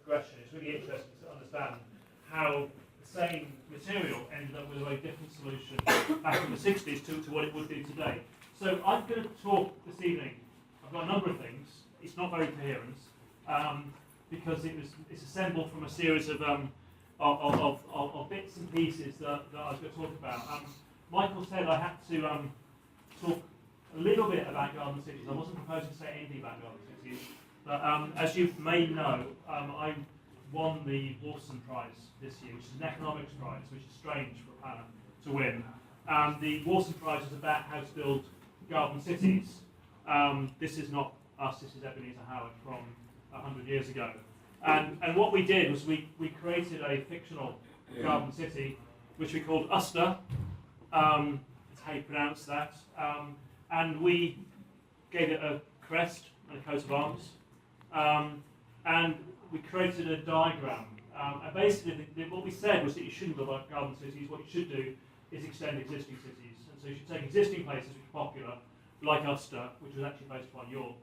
progression. It's really interesting to understand how the same material ended up with a very different solution back in the 60s to what it would do today. So I'm going to talk this evening. I've got a number of things. It's not very coherent because it's assembled from a series of bits and pieces that I was going to talk about. Michael said I had to talk a little bit about garden cities. I wasn't proposing to say anything about garden cities, but as you may know, I won the Wolfson Prize this year, which is an economics prize, which is strange for a planner to win. The Wolfson Prize is about how to build garden cities. This is not us, this is Ebenezer Howard from 100 years ago. And what we did was we created a fictional garden city, which we called Uster. That's how you pronounce that. And we gave it a crest and a coat of arms. And we created a diagram. And basically, what we said was that you shouldn't build garden cities. What you should do is extend existing cities. And so you should take existing places which are popular, like Uster, which was actually based upon York.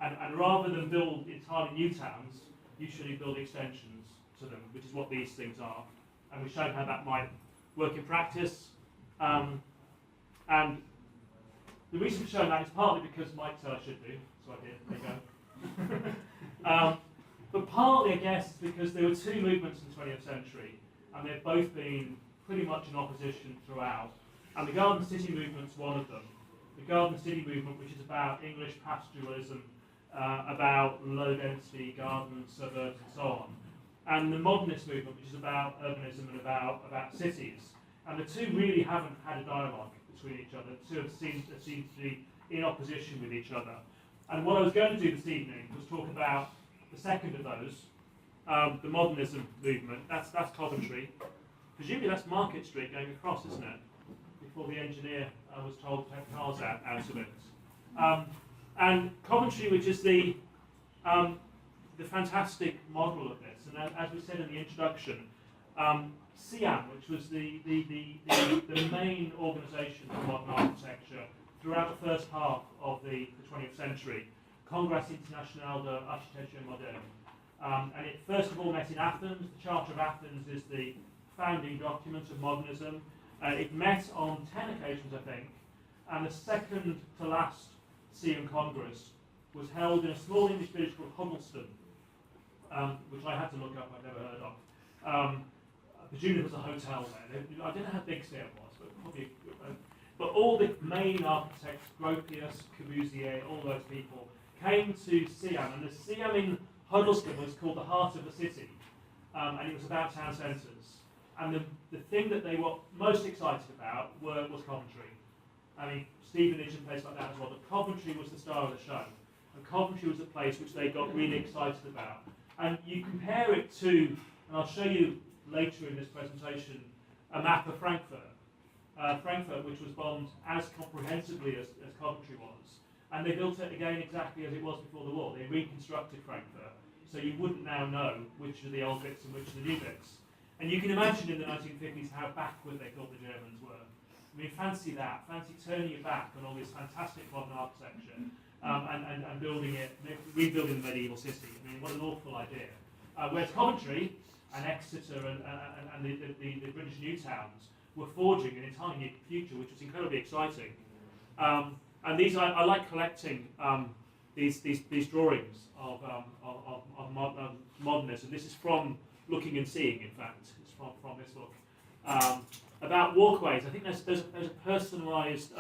And rather than build entirely new towns, you should build extensions to them, which is what these things are. And we showed how that might work in practice. And the reason for showing that is partly because Mike said I should do, so I did, there you go. But partly, I guess, because there were two movements in the 20th century, and they've both been pretty much in opposition throughout. And the Garden City movement's one of them. The Garden City movement, which is about English pastoralism, about low-density gardens, suburbs, and so on. And the modernist movement, which is about urbanism and about cities. And the two really haven't had a dialogue between each other. The two have seemed to be in opposition with each other. And what I was going to do this evening was talk about the second of those, the modernism movement. That's Coventry. Presumably that's Market Street going across, isn't it? Before the engineer was told to take cars out of it. And Coventry, which is the fantastic model of this, and as we said in the introduction, CIAM, which was the main organisation for modern architecture throughout the first half of the 20th century, Congrès International d'Architecture Moderne. And it first of all met in Athens. The Charter of Athens is the founding document of modernism. It met on 10 occasions, I think, and the second to last CIAM Congress was held in a small English village called Huddleston, which I had to look up, I've never heard of. Presumably there was a hotel there. I don't know how big CIAM was, but probably. But all the main architects, Gropius, Corbusier, all those people, came to CIAM, and the CIAM in Huddleston was called the heart of the city, and it was about town centres. And the thing that they were most excited about was Coventry. I mean, Stevenage and places like that as well, but Coventry was the star of the show. And Coventry was the place which they got really excited about. And you compare it to, and I'll show you later in this presentation, a map of Frankfurt. Frankfurt, which was bombed as comprehensively as Coventry was. And they built it again exactly as it was before the war. They reconstructed Frankfurt, so you wouldn't now know which are the old bits and which are the new bits. And you can imagine in the 1950s how backward they thought the Germans were. I mean, fancy that. Fancy turning your back on all this fantastic modern architecture and building it, rebuilding the medieval city. I mean, what an awful idea. Whereas Coventry and Exeter and the British new towns were forging an entirely new future, which was incredibly exciting. And these, I like collecting these drawings of modernism. This is from Looking and Seeing, in fact. It's from this book. About walkways. I think there's a personalised. Is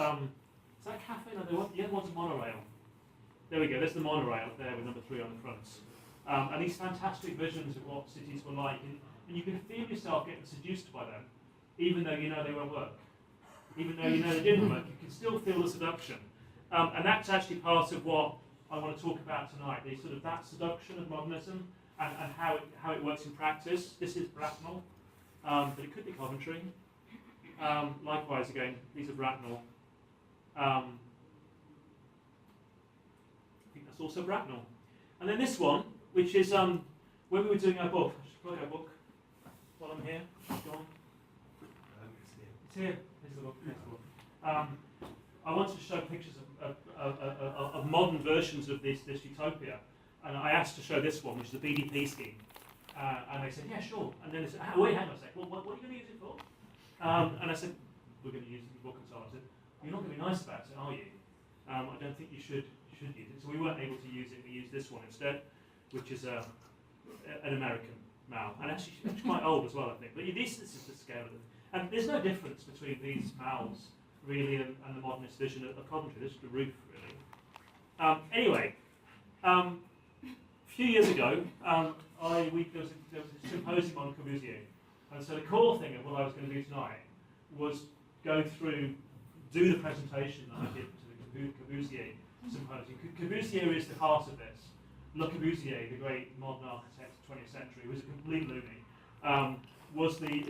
that a cafe? No, the other one's a monorail. There we go. There's the monorail up there with number 3 on the front. And these fantastic visions of what cities were like, and you can feel yourself getting seduced by them, even though you know they won't work. Even though you know they didn't work, you can still feel the seduction. And that's actually part of what I want to talk about tonight. The sort of that seduction of modernism and how it works in practice. This is Bracknell, but it could be Coventry. Likewise, again, these are Bracknell. I think that's also Bracknell. And then this one, which is when we were doing our book. I should plug our book while I'm here. John. It's here. Here's the book. Here's the book. I wanted to show pictures of modern versions of this utopia, and I asked to show this one, which is the BDP scheme. And they said, yeah, sure. And then they said, wait, hang on a sec, well, what are you going to use it for? And I said, we're going to use it for book and so on. I said, you're not going to be nice about it, are you? I don't think you should use it. So we weren't able to use it. We used this one instead, which is an American mal. And actually, it's quite old as well, I think. But this is the scale of it. And there's no difference between these mals, really, and the modernist vision of Coventry. This is the roof, really. Anyway, a few years ago, there was a symposium on Corbusier. And so the core thing of what I was going to do tonight was go through, do the presentation that I did to the Corbusier symposium. Corbusier is the heart of this. Le Corbusier, the great modern architect of the 20th century, was a complete loony,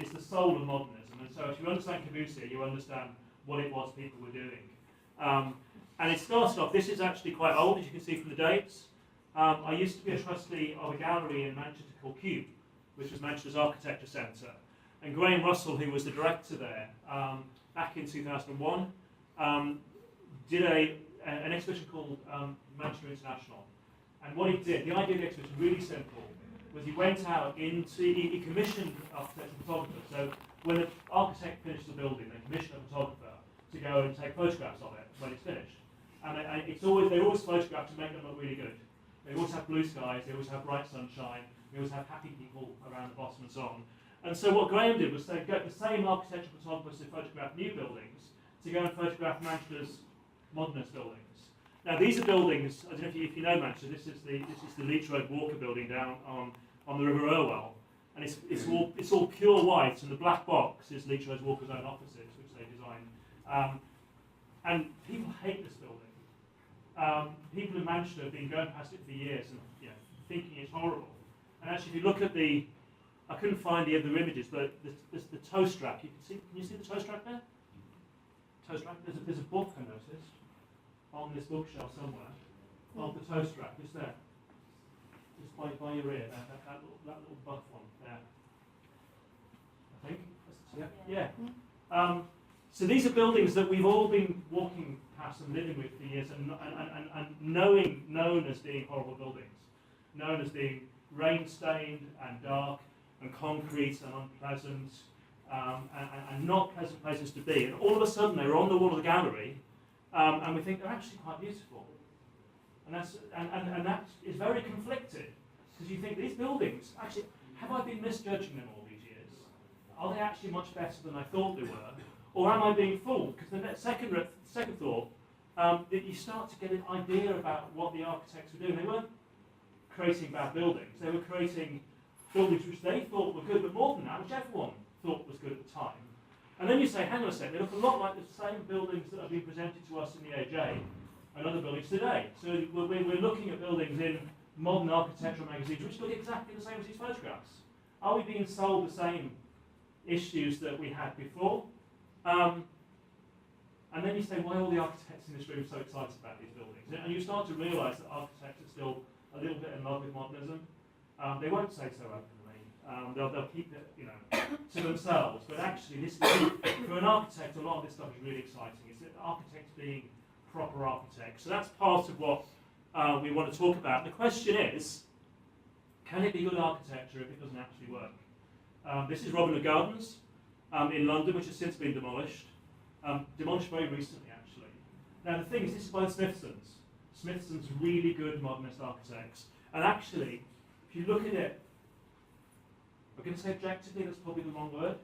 is the soul of modernism. And so if you understand Corbusier, you understand what it was people were doing. And it started off, this is actually quite old, as you can see from the dates. I used to be a trustee of a gallery in Manchester called Cube, which was Manchester's Architecture Centre. And Graham Russell, who was the director there, back in 2001, did an exhibition called Manchester International. And what he did, the idea of the exhibition was really simple, was he went out he commissioned architectural photographers. So when an architect finished the building, they commissioned a photographer to go and take photographs of it when it's finished. And they always photograph to make them look really good. They always have blue skies, they always have bright sunshine, they always have happy people around the bottom and so on. And so what Graham did was get the same architectural photographers who photographed new buildings to go and photograph Manchester's modernist buildings. Now these are buildings, I don't know if you know Manchester, this is the Leach Road Walker building down on the River Irwell. And it's all pure white, and the black box is Leach Road Walker's own offices, which they designed. And people hate this building. People in Manchester have been going past it for years and thinking it's horrible. And actually, if you look at I couldn't find the other images, but the toe strap. Can you see the toe strap there? Toe strap. There's a book I noticed on this bookshelf somewhere of the toe strap. Just there, just by your ear. That little buff one there. I think. Yeah. So these are buildings that we've all been walking past and living with for years, and known as being horrible buildings, known as being rain-stained and dark and concrete and unpleasant and not pleasant places to be. And all of a sudden they're on the wall of the gallery, and we think they're actually quite beautiful. And that is very conflicted, because you think these buildings, actually, have I been misjudging them all these years? Are they actually much better than I thought they were? Or am I being fooled? Because the second thought, that you start to get an idea about what the architects were doing. They weren't creating bad buildings. They were creating buildings which they thought were good, but more than that, which everyone thought was good at the time. And then you say, hang on a second, they look a lot like the same buildings that have been presented to us in the AJ and other buildings today. So we're looking at buildings in modern architectural magazines which look exactly the same as these photographs. Are we being sold the same issues that we had before? And then you say, why are all the architects in this room so excited about these buildings? And you start to realise that architects are still a little bit in love with modernism. They won't say so openly. They'll keep it, to themselves. But actually, for an architect, a lot of this stuff is really exciting. It's architects being proper architects. So that's part of what we want to talk about. The question is, can it be good architecture if it doesn't actually work? This is Robin Hood Gardens in London, which has since been demolished. Demolished very recently, actually. Now, the thing is, this is by the Smithsons. Smithson's really good modernist architects. And actually, if you look at it, I'm going to say objectively, that's probably the wrong word.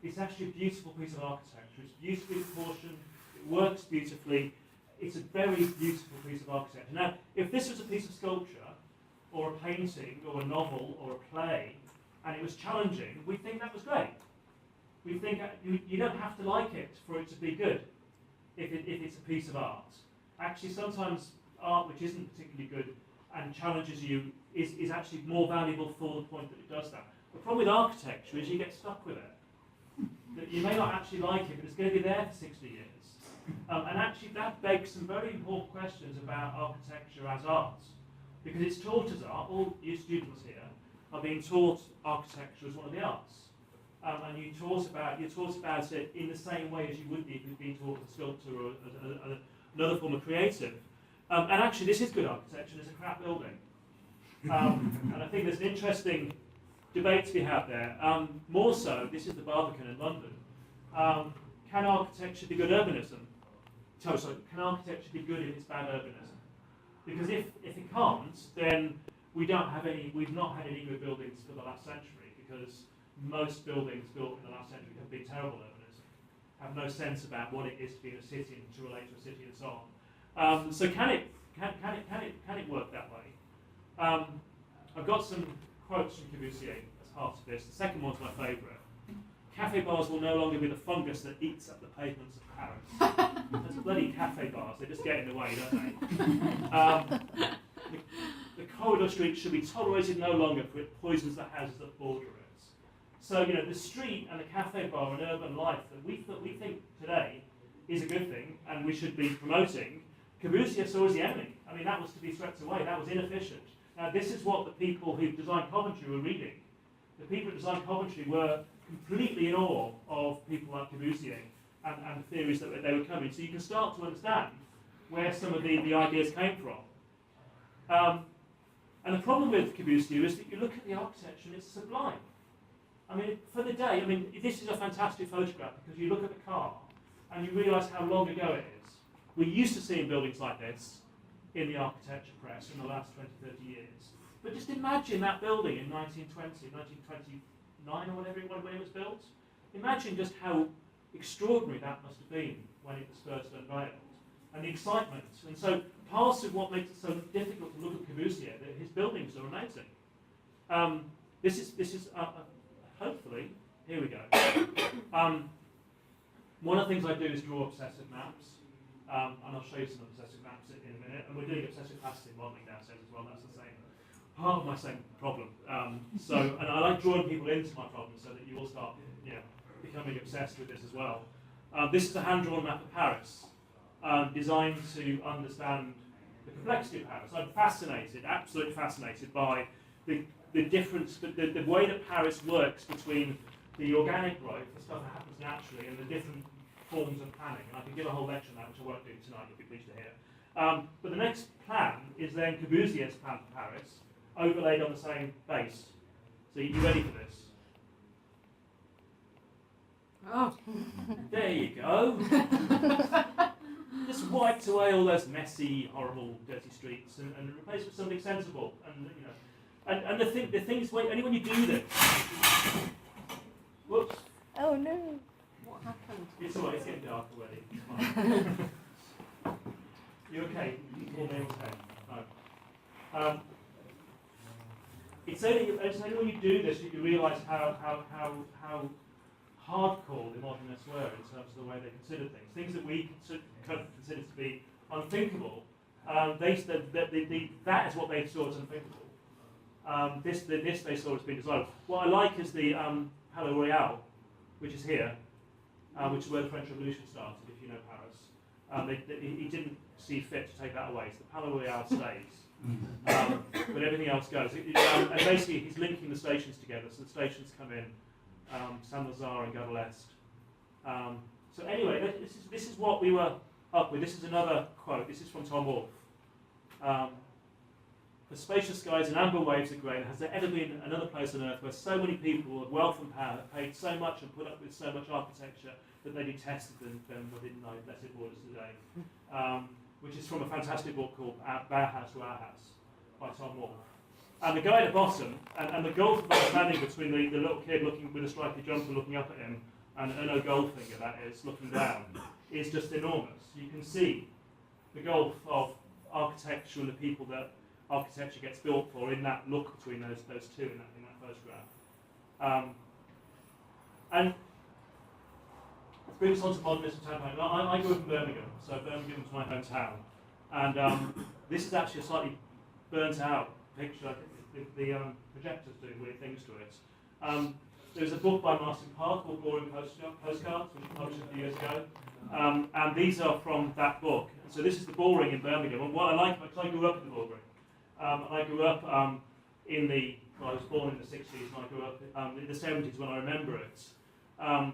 It's actually a beautiful piece of architecture. It's beautifully proportioned, it works beautifully. It's a very beautiful piece of architecture. Now, if this was a piece of sculpture, or a painting, or a novel, or a play, and it was challenging, we'd think that was great. We think you don't have to like it for it to be good if it's a piece of art. Actually, sometimes art which isn't particularly good and challenges you is actually more valuable for the point that it does that. The problem with architecture is you get stuck with it. That you may not actually like it, but it's going to be there for 60 years. And actually that begs some very important questions about architecture as art. Because it's taught as art. All you students here are being taught architecture as one of the arts. And you're taught about it in the same way as you would be if you'd been taught as a sculptor or as another form of creative. And actually, this is good architecture. It's a crap building. And I think there's an interesting debate to be had there. More so, this is the Barbican in London. Can architecture be good urbanism? Sorry, can architecture be good if it's bad urbanism? Because if it can't, then we've not had any good buildings for the last century, because most buildings built in the last century have been terrible urbanism, have no sense about what it is to be in a city and to relate to a city and so on. So can it work that way? I've got some quotes from Corbusier as part of this. The second one's my favourite. Cafe bars will no longer be the fungus that eats up the pavements of Paris. That's bloody cafe bars, they just get in the way, don't they? The corridor street should be tolerated no longer, for it poisons the houses that border it. So, you know, the street and the cafe bar and urban life that we think today is a good thing and we should be promoting, Corbusier saw as the enemy. I mean, that was to be swept away, that was inefficient. Now, this is what the people who designed Coventry were reading. The people who designed Coventry were completely in awe of people like Corbusier and the theories that they were coming. So you can start to understand where some of the ideas came from. And the problem with Corbusier is that you look at the architecture and it's sublime. I mean, for the day, I mean, this is a fantastic photograph because you look at the car and you realise how long ago it is. We're used to seeing buildings like this in the architecture press in the last 20, 30 years. But just imagine that building in 1920, 1929 or whatever when it was built. Imagine just how extraordinary that must have been when it was first unveiled. And the excitement. And so part of what makes it so difficult to look at Corbusier, that his buildings are amazing. This is hopefully, here we go. One of the things I do is draw obsessive maps, and I'll show you some obsessive maps in a minute. And we're doing obsessive plasticine modelling downstairs as well. That's the same part of my same problem. And I like drawing people into my problem so that you will start, becoming obsessed with this as well. This is a hand-drawn map of Paris, designed to understand the complexity of Paris. I'm fascinated, absolutely fascinated by the difference, the way that Paris works between the organic growth, the stuff that happens naturally, and the different forms of planning. And I can give a whole lecture on that, which I won't do tonight, you'll be pleased to hear. But the next plan is then Corbusier's plan for Paris, overlaid on the same base. So you ready for this? Oh. There you go. Just wiped away all those messy, horrible, dirty streets and replaced with something sensible. And the thing is, only when you do this. Whoops. Oh no. What happened? It's alright, it's getting dark already. It's fine. You okay? All nails okay? No. It's only when you do this that you realise how hardcore the modernists were in terms of the way they considered things. Things that we consider to be unthinkable, that is what they saw as unthinkable. This they saw as being desirable. What I like is the Palais Royal, which is here, which is where the French Revolution started, if you know Paris. He didn't see fit to take that away, so the Palais Royal stays. But everything else goes. And basically he's linking the stations together, so the stations come in, Saint-Lazare and Gare de l'Est. So anyway, this is what we were up with. This is another quote. This is from Tom Wolfe. For spacious skies and amber waves of grain, has there ever been another place on earth where so many people of wealth and power have paid so much and put up with so much architecture that they detested them within no blessed borders today? Which is from a fantastic book called Bauhaus to Our House by Tom Wolfe. And the guy at the bottom, and the gulf of understanding between the little kid looking with a stripy jumper looking up at him and Erno Goldfinger, that is, looking down, is just enormous. You can see the gulf of architecture and the people that architecture gets built for in that look between those two in that photograph. And it brings us on to modernism town. I grew up in Birmingham, so Birmingham is my hometown. And this is actually a slightly burnt out picture. The projectors do weird things to it. There's a book by Martin Parr called Boring Postcards, which was published a few years ago. And these are from that book. So this is the Bullring in Birmingham. And what I like, because I grew up in the Bullring. I grew up I was born in the 60s, and I grew up in the 70s when I remember it. And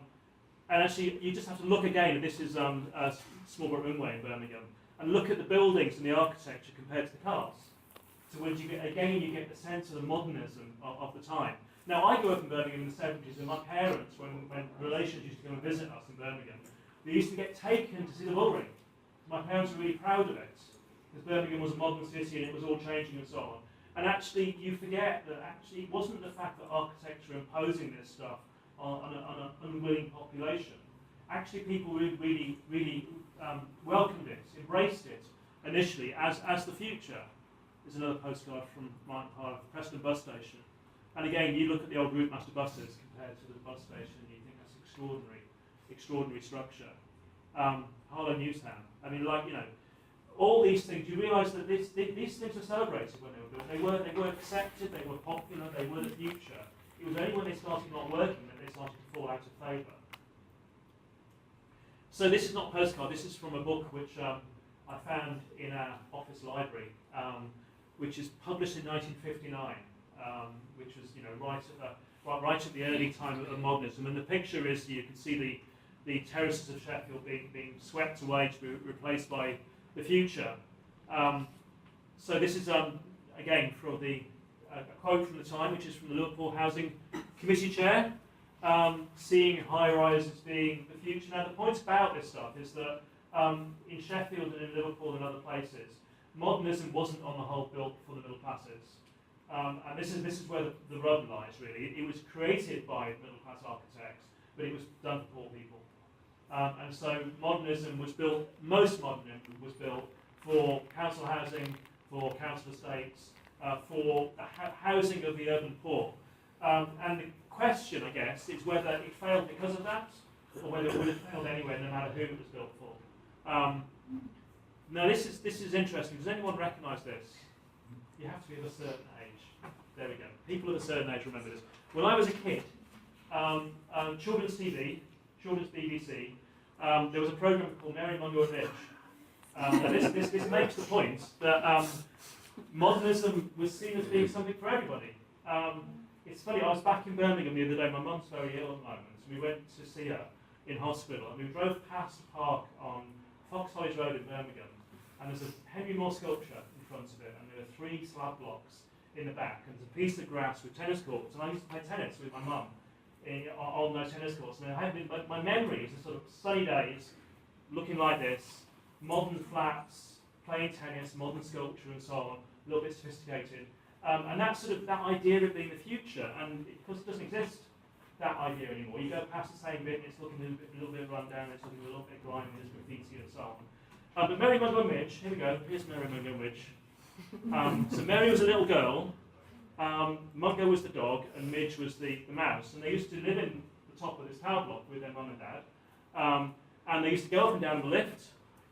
actually, you just have to look again. This is Smallbrook Runway in Birmingham, and look at the buildings and the architecture compared to the cars. to which you get the sense of the modernism of the time. Now, I grew up in Birmingham in the 70s, and my parents, when relations used to come and visit us in Birmingham, they used to get taken to see the bull ring. My parents were really proud of it, because Birmingham was a modern city and it was all changing and so on. And actually, you forget that actually it wasn't the fact that architecture imposing this stuff on an unwilling population. Actually, people really welcomed it, embraced it initially as the future. There's another postcard from my part of Preston bus station. And again, you look at the old Routemaster buses compared to the bus station, and you think that's extraordinary structure. Harlow Newstown. I mean, all these things. You realise that these things were celebrated when they were built. They were accepted. They were popular. They were the future. It was only when they started not working that they started to fall out of favour. So this is not a postcard. This is from a book which I found in our office library, which is published in 1959, which was right at the early time of modernism. And the picture is, you can see the terraces of Sheffield being swept away to be replaced by the future. So this is again from a quote from the time, which is from the Liverpool Housing Committee Chair, seeing high-rises being the future. Now the point about this stuff is that in Sheffield and in Liverpool and other places, modernism wasn't on the whole built for the middle classes. And this is where the rub lies, really. It was created by middle-class architects, but it was done for poor people. And so modernism was built, most modernism was built for council housing, for council estates, for the housing of the urban poor. And the question, I guess, is whether it failed because of that, or whether it would have failed anyway, no matter who it was built for. Now this is interesting. Does anyone recognise this? You have to be of a certain age. There we go. People of a certain age remember this. When I was a kid, children's TV, children's BBC, there was a programme called Mary Mungo and Mitch. This makes the point that modernism was seen as being something for everybody. It's funny, I was back in Birmingham the other day. My mum's very ill at the moment. We went to see her in hospital, and we drove past a park on Fox Hollies Road in Birmingham, and there's a Henry Moore sculpture in front of it, and there are 3 slab blocks in the back, and there's a piece of grass with tennis courts, and I used to play tennis with my mum on those tennis courts. And my memory is a sort of sunny days, looking like this, modern flats, playing tennis, modern sculpture and so on, a little bit sophisticated. And that idea of being the future, and because it doesn't exist, that idea anymore. You go past the same bit, and it's looking a little bit run down, it's looking a little bit grimy, there's graffiti and so on. But Mary Mungo and Midge, here we go, here's Mary Mungo and Midge. So Mary was a little girl, Mungo was the dog, and Midge was the mouse. And they used to live in the top of this tower block with their mum and dad. And they used to go up and down the lift,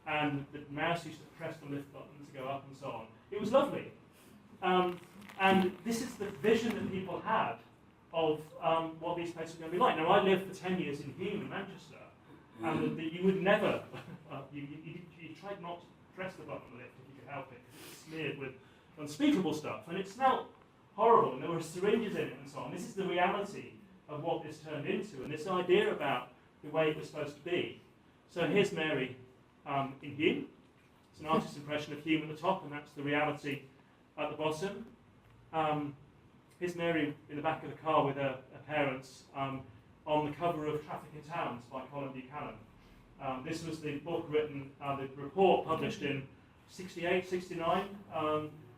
and the mouse used to press the lift button to go up and so on. It was lovely. And this is the vision that people had of what these places were going to be like. Now, I lived for 10 years in Hume in Manchester, and you would never, you tried not to press the button on the lift if you could help it, because it's smeared with unspeakable stuff, and it smelled horrible, and there were syringes in it and so on. This is the reality of what this turned into, and this idea about the way it was supposed to be. So here's Mary in Hume. It's an artist's impression of Hume at the top, and that's the reality at the bottom. Here's Mary in the back of the car with her parents on the cover of Traffic in Towns by Colin Buchanan. This was the book written, the report published in 68, 69,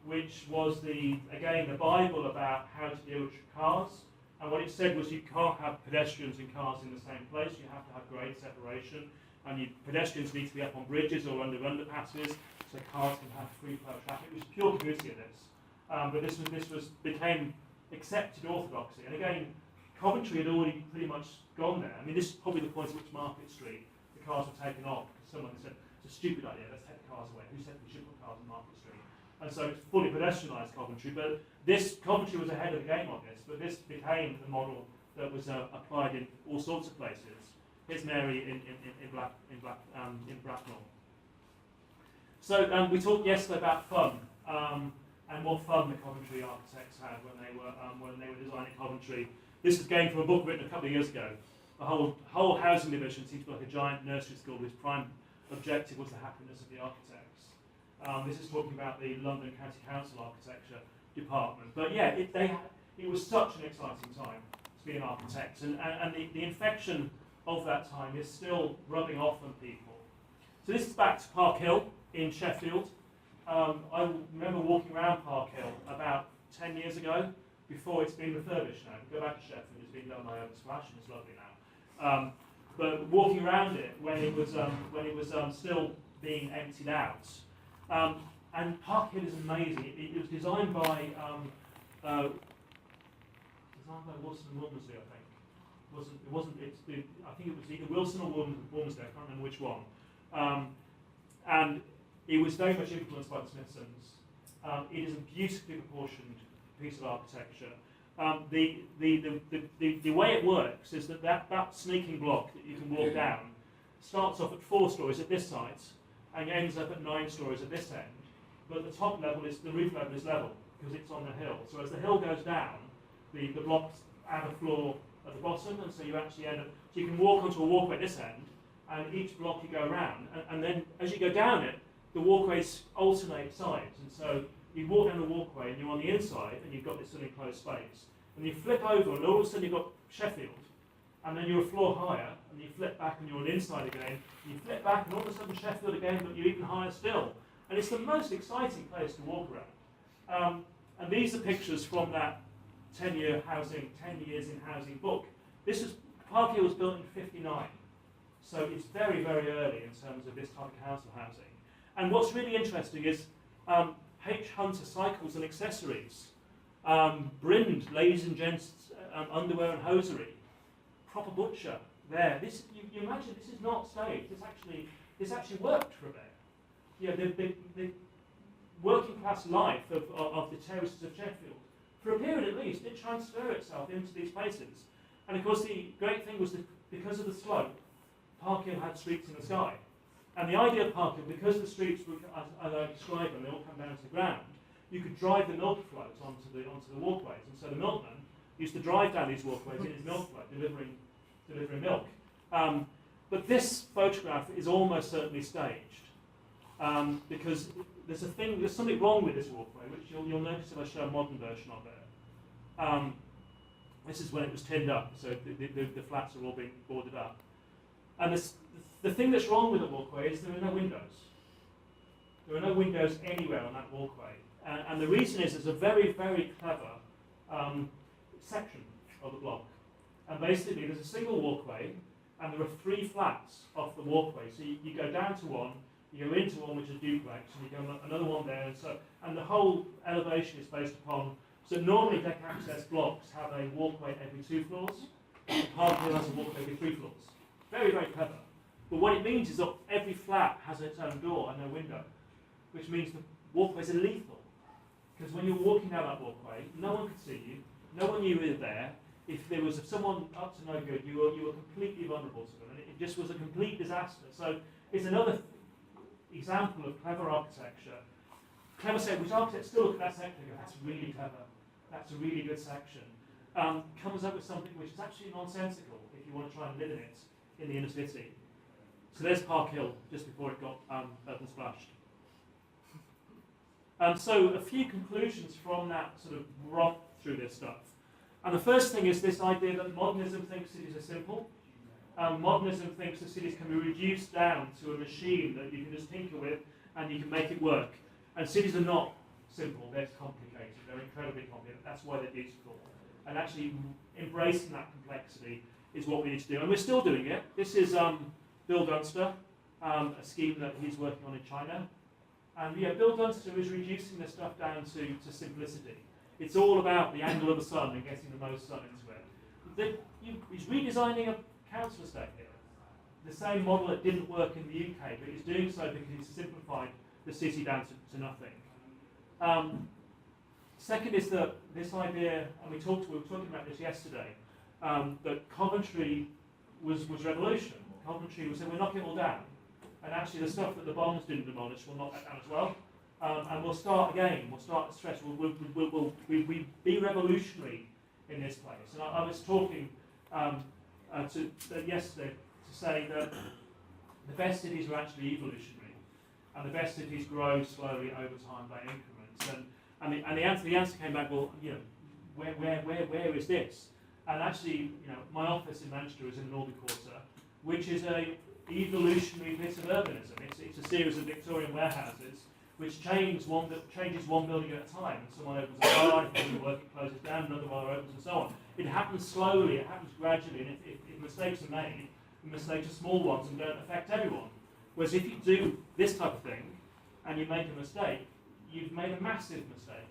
which was the Bible about how to deal with cars. And what it said was you can't have pedestrians and cars in the same place, you have to have grade separation, and pedestrians need to be up on bridges or under underpasses, so cars can have free flow of traffic. It was pure community of this. But this became accepted orthodoxy. And again, Coventry had already pretty much gone there. I mean, this is probably the point at which Market Street, the cars were taken off, because someone said, it's a stupid idea, let's take the cars away. Who said we should put cars on Market Street? And so it's fully pedestrianised Coventry, but Coventry was ahead of the game on this, but this became the model that was applied in all sorts of places. Here's Mary in Bracknell. So we talked yesterday about fun, and what fun the Coventry architects had when they were designing Coventry. This is again from a book written a couple of years ago. The whole housing division seemed to be like a giant nursery school whose prime objective was the happiness of the architects. This is talking about the London County Council Architecture Department. But yeah, it was such an exciting time to be an architect, and the infection of that time is still rubbing off on people. So this is back to Park Hill in Sheffield. I remember walking around Park Hill about 10 years ago, before it's been refurbished now. If you go back to Sheffield, it's been done by Splash, and it's lovely now. But walking around it when it was still being emptied out, and Park Hill is amazing. It was designed by Wilson and Womersley, I think. It wasn't. I think it was either Wilson or Womersley. I can't remember which one. And it was very much influenced by the Smithsons. It is a beautifully proportioned piece of architecture. The way it works is that sneaking block that you can walk down starts off at 4 stories at this site and ends up at 9 stories at this end. But the top level the roof level is level because it's on the hill. So as the hill goes down, the blocks add a floor at the bottom, and so you actually end up. So you can walk onto a walkway at this end, and each block you go around, and then as you go down it, the walkways alternate sides, and so you walk down the walkway and you're on the inside, and you've got this sort of enclosed space, and you flip over, and all of a sudden you've got Sheffield, and then you're a floor higher, and you flip back and you're on the inside again, and you flip back and all of a sudden Sheffield again, but you're even higher still, and it's the most exciting place to walk around. And these are pictures from that 10 years in housing book. Park Hill was built in '59, so it's very, very early in terms of this type of council housing. And what's really interesting is H. Hunter Cycles and Accessories, Brind, ladies and gents, underwear and hosiery, proper butcher there. You imagine this is not staged. This actually worked for a bit. Yeah, the working class life of the terraces of Sheffield, for a period at least, did transfer itself into these places. And of course, the great thing was that because of the slope, Park Hill had streets in the sky. And the idea of Park Hill, because the streets were, as I described them, they all come down to the ground, you could drive the milk floats onto the walkways. And so the milkman used to drive down these walkways in his milk float, delivering milk. But this photograph is almost certainly staged, because there's something wrong with this walkway, which you'll notice if I show a modern version of it. This is when it was tinned up, so the flats are all being boarded up. And the thing that's wrong with the walkway is there are no windows. There are no windows anywhere on that walkway. And the reason is there's a very, very clever section of the block. And basically there's a single walkway, and there are 3 flats off the walkway. So you go down to one, you go into one which is duplex, and you go another one there, and the whole elevation is based upon. So normally deck access blocks have a walkway every 2 floors. Park Hill has a walkway every 3 floors. Very, very clever. But what it means is that every flat has its own door and no window, which means the walkways are lethal. Because when you're walking down that walkway, no one could see you, no one knew you were there. If there was someone up to no good, you were completely vulnerable to them, and it just was a complete disaster. So it's another example of clever architecture. Clever section, which architects still look at that section and go, that's really clever, that's a really good section. Comes up with something which is actually nonsensical if you want to try and live in it in the inner city. So there's Park Hill, just before it got urban splashed. So a few conclusions from that sort of romp through this stuff. And the first thing is this idea that modernism thinks cities are simple. Modernism thinks that cities can be reduced down to a machine that you can just tinker with and you can make it work. And cities are not simple, they're complicated, they're incredibly complicated. That's why they're beautiful. And actually embracing that complexity is what we need to do. And we're still doing it. This is Bill Dunster, a scheme that he's working on in China. And yeah, Bill Dunster is reducing the stuff down to simplicity. It's all about the angle of the sun and getting the most sun into it. He's redesigning a council estate here. The same model that didn't work in the UK, but he's doing so because he's simplified the city down to nothing. Second is that this idea, and we were talking about this yesterday, that Coventry was revolution. Coventry was saying we're knocking it all down, and actually the stuff that the bombs didn't demolish, we'll knock that down as well. And we'll start again. We'll start the stretch. We'll be revolutionary in this place. And I was talking yesterday to say that the best cities are actually evolutionary. and the best cities grow slowly over time by increments. And the answer came back, well, you know, where is this? And actually, you know, my office in Manchester is in the Northern Quarter, which is a evolutionary bit of urbanism. It's a series of Victorian warehouses which changes one building at a time. And someone opens a bar, if you work, it closes down, another bar opens, and so on. It happens slowly, it happens gradually, and if mistakes are made, the mistakes are small ones and don't affect everyone. Whereas if you do this type of thing, and you make a mistake, you've made a massive mistake.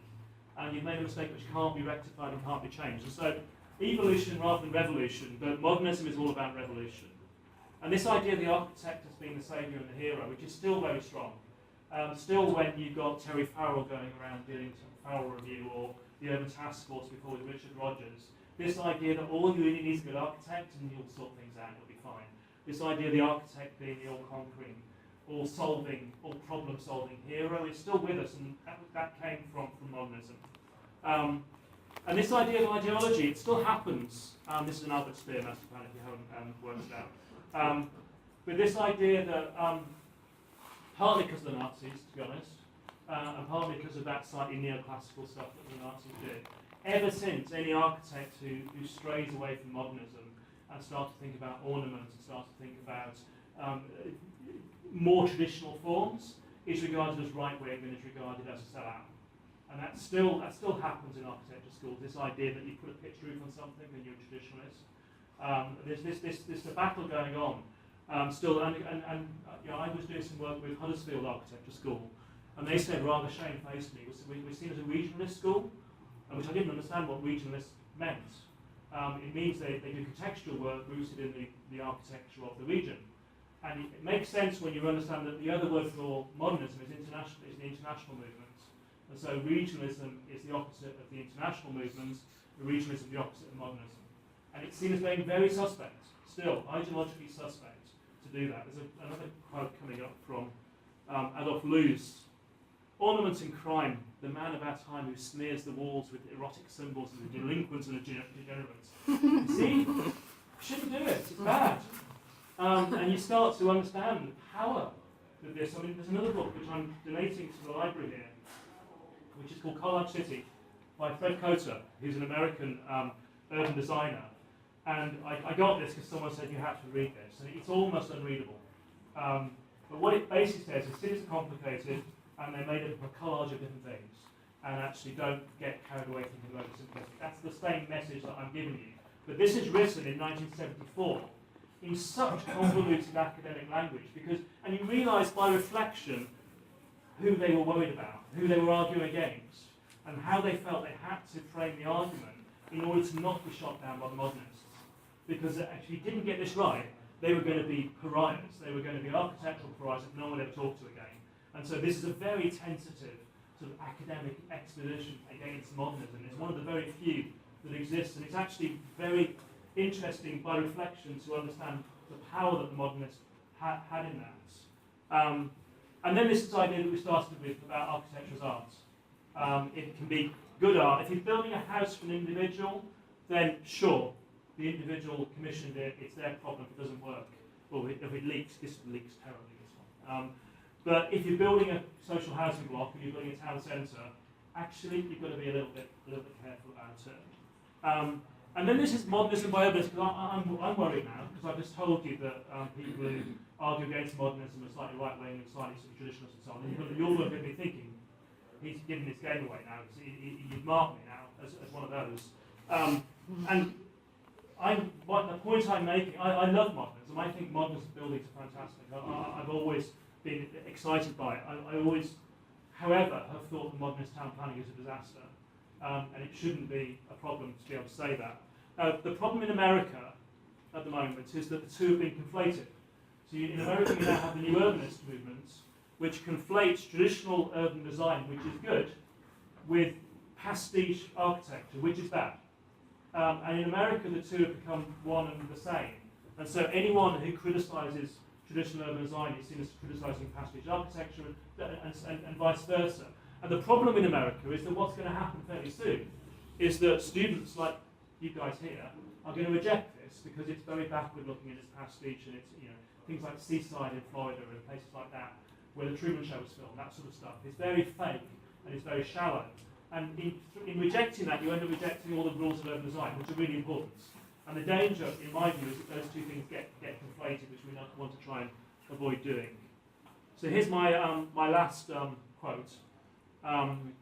And you've made a mistake which can't be rectified and can't be changed. And so, evolution rather than revolution, but modernism is all about revolution. And this idea of the architect as being the saviour and the hero, which is still very strong. Still when you've got Terry Farrell going around doing some Farrell Review, or the Urban Task Force before with Richard Rogers, this idea that all you really need is a good architect and you'll sort things out, you'll be fine. This idea of the architect being the all-conquering, all-solving, all-problem-solving hero is still with us, and that came from modernism. And this idea of ideology, it still happens. This is an Albert Speer master plan if you haven't worked it out. But this idea that, partly because of the Nazis, to be honest, and partly because of that slightly neoclassical stuff that the Nazis did, ever since any architect who strays away from modernism and starts to think about ornament and starts to think about more traditional forms is regarded as right-wing and is regarded as a sellout. And that still happens in architecture schools, this idea that you put a pitched roof on something and you're a traditionalist. There's a battle going on still, and you know, I was doing some work with Huddersfield Architecture School, and they said rather shamefacedly, we're seen as a regionalist school, which I didn't understand what regionalist meant. It means they do contextual work rooted in the architecture of the region. And it makes sense when you understand that the other word for modernism is the international movement. And so regionalism is the opposite of the international movement, the regionalism the opposite of modernism. And it's seen as being very suspect, still, ideologically suspect to do that. There's another quote coming up from Adolf Loos. Ornament and crime, the man of our time who smears the walls with erotic symbols of the delinquents and the degenerates. You see? You shouldn't do it, it's bad. And you start to understand the power of this. I mean, there's another book which I'm donating to the library here, which is called Collage City by Fred Cotter, who's an American urban designer. And I got this because someone said you have to read this, and it's almost unreadable. But what it basically says is cities are complicated, and they're made up of a collage of different things. And actually don't get carried away thinking about it simplistic. That's the same message that I'm giving you. But this is written in 1974 in such convoluted academic language, and you realise by reflection who they were worried about, who they were arguing against, and how they felt they had to frame the argument in order to not be shot down by the modernists. Because if you didn't get this right, they were going to be pariahs. They were going to be architectural pariahs that no one would ever talk to again. And so this is a very tentative sort of academic expedition against modernism. It's one of the very few that exists, and it's actually very interesting by reflection to understand the power that the modernists had in that. And then this idea that we started with about architecture as art. It can be good art. If you're building a house for an individual, then sure, the individual commissioned it, it's their problem if it doesn't work. Or if it leaks, this leaks terribly, this one. But if you're building a social housing block and you're building a town centre, actually you've got to be a little bit careful about it. And then this is modernism by others, because I'm worried now, because I've just told you that people who argue against modernism are slightly right-wing and slightly sort of traditionalist and so on. And you're going to be thinking, he's giving his game away now, you've marked me now as one of those. And the point I'm making, I love modernism. I think modernist buildings are fantastic. I've always been excited by it. I always, however, have thought the modernist town planning is a disaster. And it shouldn't be a problem to be able to say that. The problem in America at the moment is that the two have been conflated. So in America you now have the new urbanist movement, which conflates traditional urban design, which is good, with pastiche architecture, which is bad. And in America the two have become one and the same. And so anyone who criticises traditional urban design is seen as criticising pastiche architecture and vice versa. And the problem in America is that what's going to happen fairly soon is that students like you guys here are going to reject this because it's very backward looking and it's pastiche and it's, you know, things like Seaside in Florida and places like that where the Truman Show was filmed, that sort of stuff. It's very fake and it's very shallow. And in rejecting that, you end up rejecting all the rules of urban design, which are really important. And the danger, in my view, is that those two things get conflated, which we want to try and avoid doing. So here's my my last quote,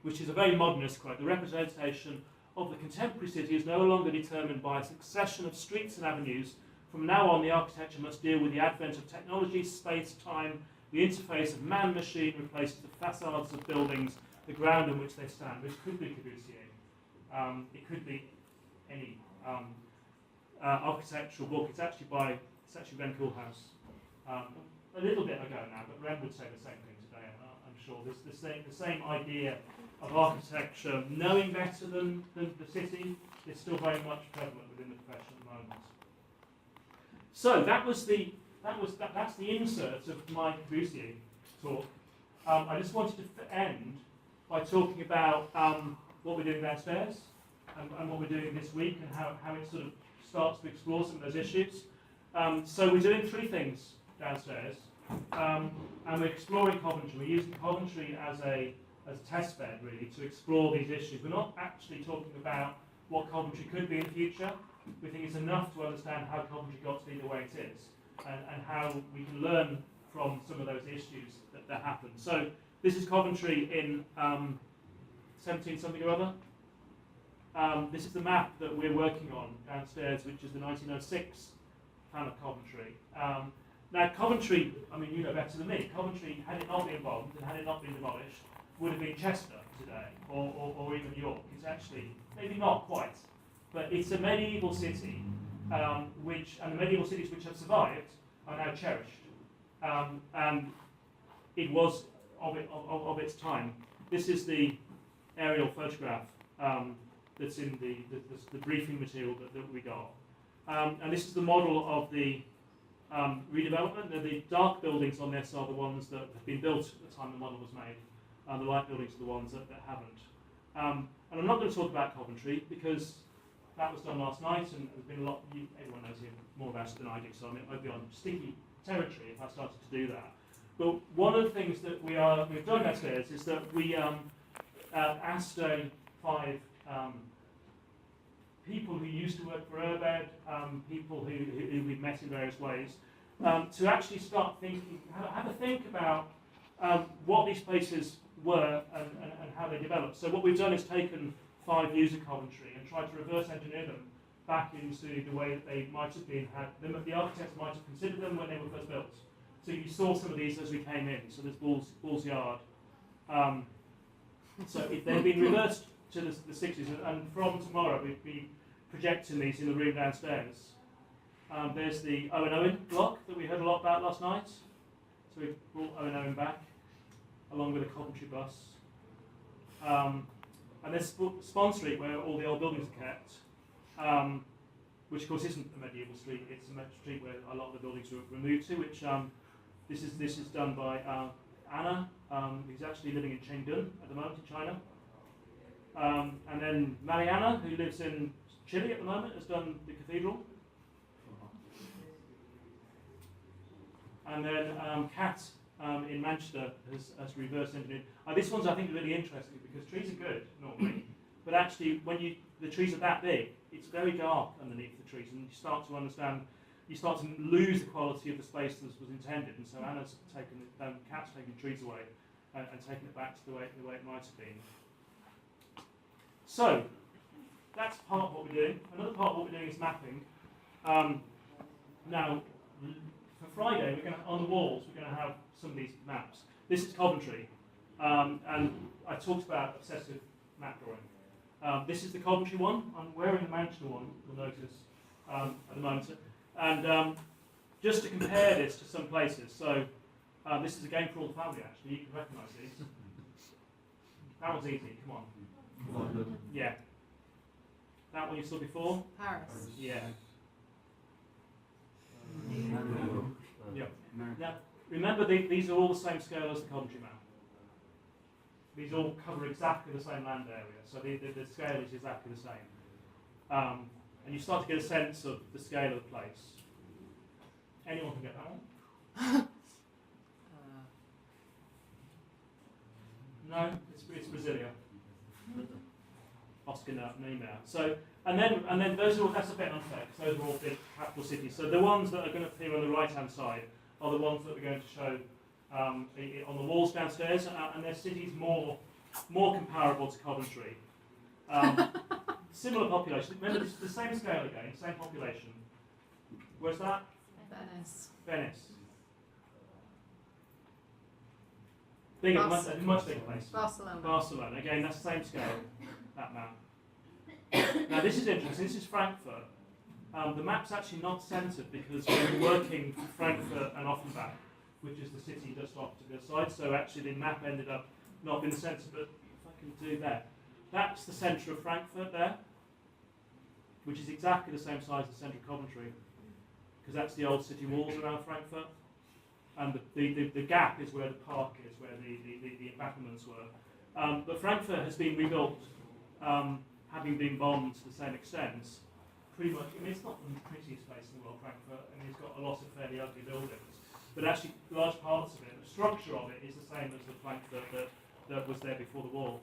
which is a very modernist quote. The representation of the contemporary city is no longer determined by a succession of streets and avenues. From now on, the architecture must deal with the advent of technology, space, time. The interface of man-machine replaces the facades of buildings, the ground on which they stand, which could be Corbusier. It could be any architectural book. It's actually Rem Koolhaas. A little bit ago now, but Rem would say the same thing today, I'm sure. There's the same idea of architecture knowing better than the city is still very much prevalent within the profession at the moment. So that's the insert of my Corbusier talk. I just wanted to end by talking about what we're doing downstairs and what we're doing this week and how it sort of starts to explore some of those issues. So we're doing three things downstairs, and we're exploring Coventry. We're using Coventry as a test bed, really, to explore these issues. We're not actually talking about what Coventry could be in the future. We think it's enough to understand how Coventry got to be the way it is, and how we can learn from some of those issues that happen. So this is Coventry in 17-something or other. This is the map that we're working on downstairs, which is the 1906 plan of Coventry. Now Coventry, I mean, you know better than me, Coventry, had it not been bombed and had it not been demolished, would have been Chester today, or even York. It's actually, maybe not quite, but it's a medieval city, and the medieval cities which have survived are now cherished. And it was of its time. This is the aerial photograph that's in the briefing material that we got. And this is the model of the redevelopment. The dark buildings on this are the ones that have been built at the time the model was made. The light buildings are the ones that haven't. And I'm not going to talk about Coventry because that was done last night, and there's been a lot. Everyone knows here more about it than I do, so I'd be on sticky territory if I started to do that. But one of the things that we've done downstairs is that we asked 5 people who used to work for Urbed, people who we've met in various ways, to actually start thinking, have a think about what these places were and how they developed. So what we've done is taken 5 views of Coventry and tried to reverse engineer them back into the way that they might have been, the architects might have considered them when they were first built. So you saw some of these as we came in. So there's Bull's Yard. So they've been reversed to the 60s, and from tomorrow we'll be projecting these in the room downstairs. There's the Owen Owen block that we heard a lot about last night. So we've brought Owen Owen back, along with a Coventry bus. And there's Spon Street, where all the old buildings are kept, which of course isn't a medieval street, it's a street where a lot of the buildings were removed to, which this is done by Anna, who's actually living in Chengdu at the moment in China. And then Mariana, who lives in Chile at the moment, has done the cathedral. And then Kat in Manchester has reverse engineered. This one's, I think, really interesting because trees are good normally, but actually when the trees are that big, it's very dark underneath the trees, and you start to understand, you start to lose the quality of the space that was intended. And so Anna's taken, Kat's taken trees away and taken it back to the way it might have been. So that's part of what we're doing. Another part of what we're doing is mapping. Now, for Friday, we're going to, on the walls, we're going to have some of these maps. This is Coventry, and I talked about obsessive map drawing. This is the Coventry one. I'm wearing the Manchester one, you'll notice, at the moment. And just to compare this to some places, so this is a game for all the family, actually. You can recognise these. That was easy, come on. London. Yeah. That one you saw before? Paris. Yeah. Manchester. Yeah. Now, remember, these are all the same scale as the Coventry map. These all cover exactly the same land area, so the scale is exactly the same. And you start to get a sense of the scale of the place. Anyone can get that one? No, it's Brasilia. Oscar Neymar. So, and then those are all, that's a bit unfair because those are all big capital cities. So the ones that are going to appear on the right-hand side are the ones that we're going to show on the walls downstairs, and they're cities more comparable to Coventry. Similar population. Remember, it's the same scale again, same population. Where's that? Venice. Venice. Bigger, much bigger place. Barcelona. Barcelona. Again, that's the same scale, that map. Now this is interesting, this is Frankfurt. The map's actually not centred because we're working Frankfurt and Offenbach, which is the city just off to the other side, so actually the map ended up not being the centre, but if I can do that. That's the centre of Frankfurt there, which is exactly the same size as the centre of Coventry, because that's the old city walls around Frankfurt. And the gap is where the park is, where the embankments were. But Frankfurt has been rebuilt, having been bombed to the same extent. Pretty much, I mean, it's not the prettiest place in the world, Frankfurt. I mean, it's got a lot of fairly ugly buildings. But actually, large parts of it, the structure of it is the same as the Frankfurt that was there before the war.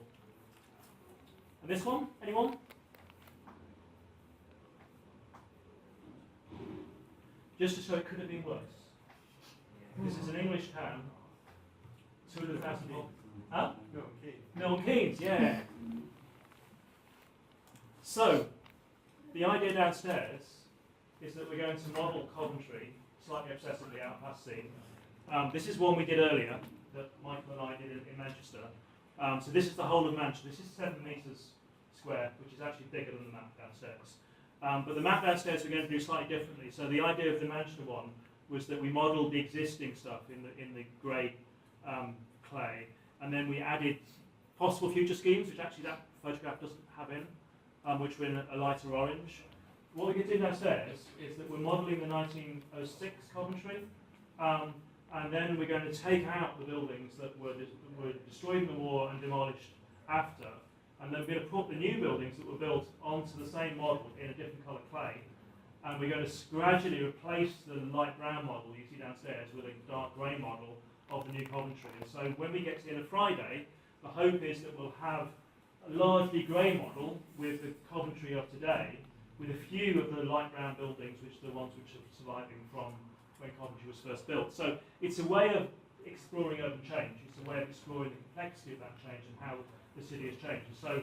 And this one, anyone? Just to show it could have been worse. This is an English town, 200,000 people. Huh? Milton Keynes, yeah. So, the idea downstairs is that we're going to model Coventry, slightly obsessively out past scene. This is one we did earlier, that Michael and I did in Manchester. So this is the whole of Manchester. This is 7 metres square, which is actually bigger than the map downstairs. But the map downstairs we're going to do slightly differently. So the idea of the Manchester one was that we modelled the existing stuff in the grey clay, and then we added possible future schemes, which actually that photograph doesn't have in, which were in a lighter orange. What we're going to do downstairs is that we're modelling the 1906 Coventry, and then we're going to take out the buildings that were destroyed in the war and demolished after, and then we're going to put the new buildings that were built onto the same model in a different colour clay. And we're going to gradually replace the light brown model you see downstairs with a dark grey model of the new Coventry. And so when we get to the end of Friday, the hope is that we'll have a largely grey model with the Coventry of today, with a few of the light brown buildings, which are the ones which are surviving from when Coventry was first built. So it's a way of exploring urban change. It's a way of exploring the complexity of that change and how the city has changed. So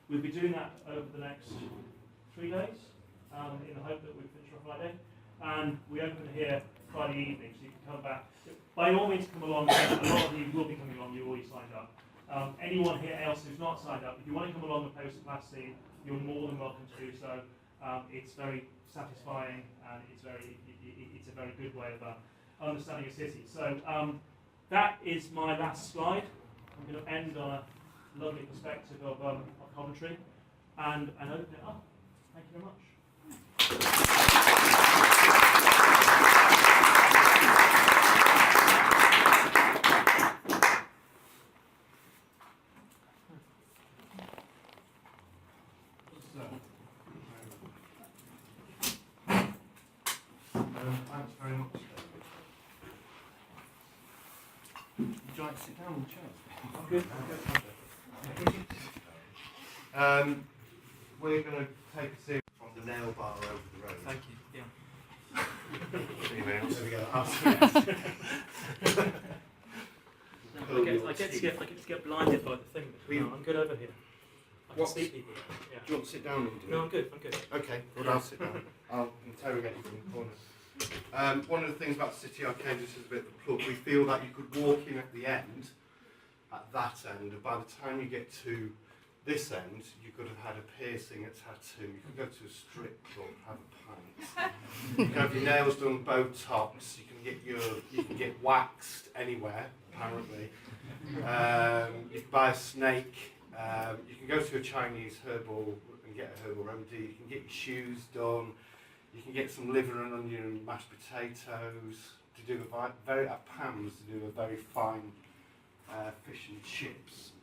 we'll be doing that over the next 3 days. In the hope that we finish on Friday, and we open here Friday evening, so you can come back. By all means, come along. A lot of you will be coming along. You already signed up. Anyone here else who's not signed up, if you want to come along and post a plasticine, you're more than welcome to do so. It's very satisfying, and it's a very good way of understanding a city. So that is my last slide. I'm going to end on a lovely perspective of Coventry, and open it up. Thank you very much. Thanks very much, David. Would you like to sit down in the chair? I'm good. We're going to take a series from the nail bar over the road. Thank you. Yeah. Anyway, there we go. I get to get blinded by the thing. But no, I'm good over here. I can see people. Yeah. Do you want to sit down and do it? No, I'm good. Okay, well I'll sit down. I'll interrogate you from the corner. One of the things about City Arcadia is a bit of a plug. We feel that you could walk in at the end, at that end, and by the time you get to this end, you could have had a piercing, a tattoo. You could go to a strip club, have a pint. You can have your nails done, Botox. You can get waxed anywhere, apparently. You can buy a snake. You can go to a Chinese herbal and get a herbal remedy. You can get your shoes done. You can get some liver and onion and mashed potatoes to do at Pam's to do a very fine fish and chips.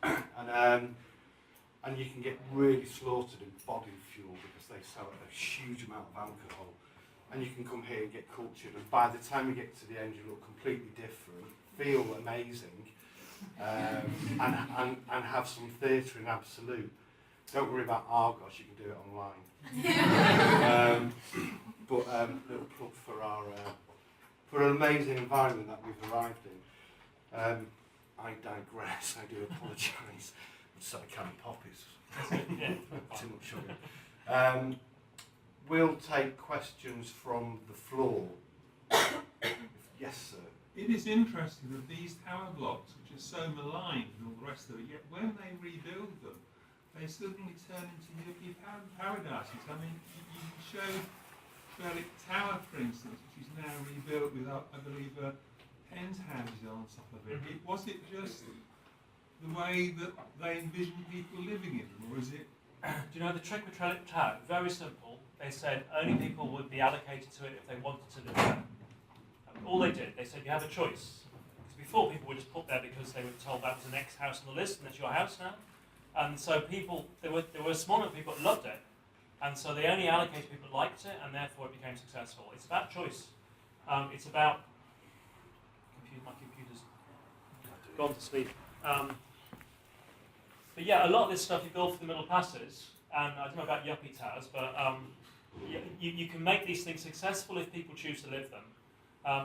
And you can get really slaughtered in body fuel because they sell a huge amount of alcohol. And you can come here and get cultured, and by the time you get to the end you look completely different, feel amazing, and have some theatre in absolute. Don't worry about Argos, you can do it online. But little plug for our for an amazing environment that we've arrived in. I digress. I do apologise. It's like candy poppies. Too much sugar. We'll take questions from the floor. Yes, sir. It is interesting that these tower blocks, which are so maligned and all the rest of it, yet when they rebuild them, they suddenly turn into European paradises. I mean, you showed Elliott Tower, for instance, which is now rebuilt with, I believe, penthouses on top of it. Was it just the way that they envisioned people living in them, or is it? Do you know the trick with Elliott Tower? Very simple. They said only people would be allocated to it if they wanted to live there. All they did, they said you have a choice. Because before people were just put there because they were told that was the next house on the list and that's your house now. And so people, there were a small number of people that loved it. And so they only allocated people that liked it, and therefore it became successful. It's about choice. It's about my computer's gone to sleep. But yeah, a lot of this stuff you build for the middle classes, and I don't know about yuppie towers, but you can make these things successful if people choose to live them.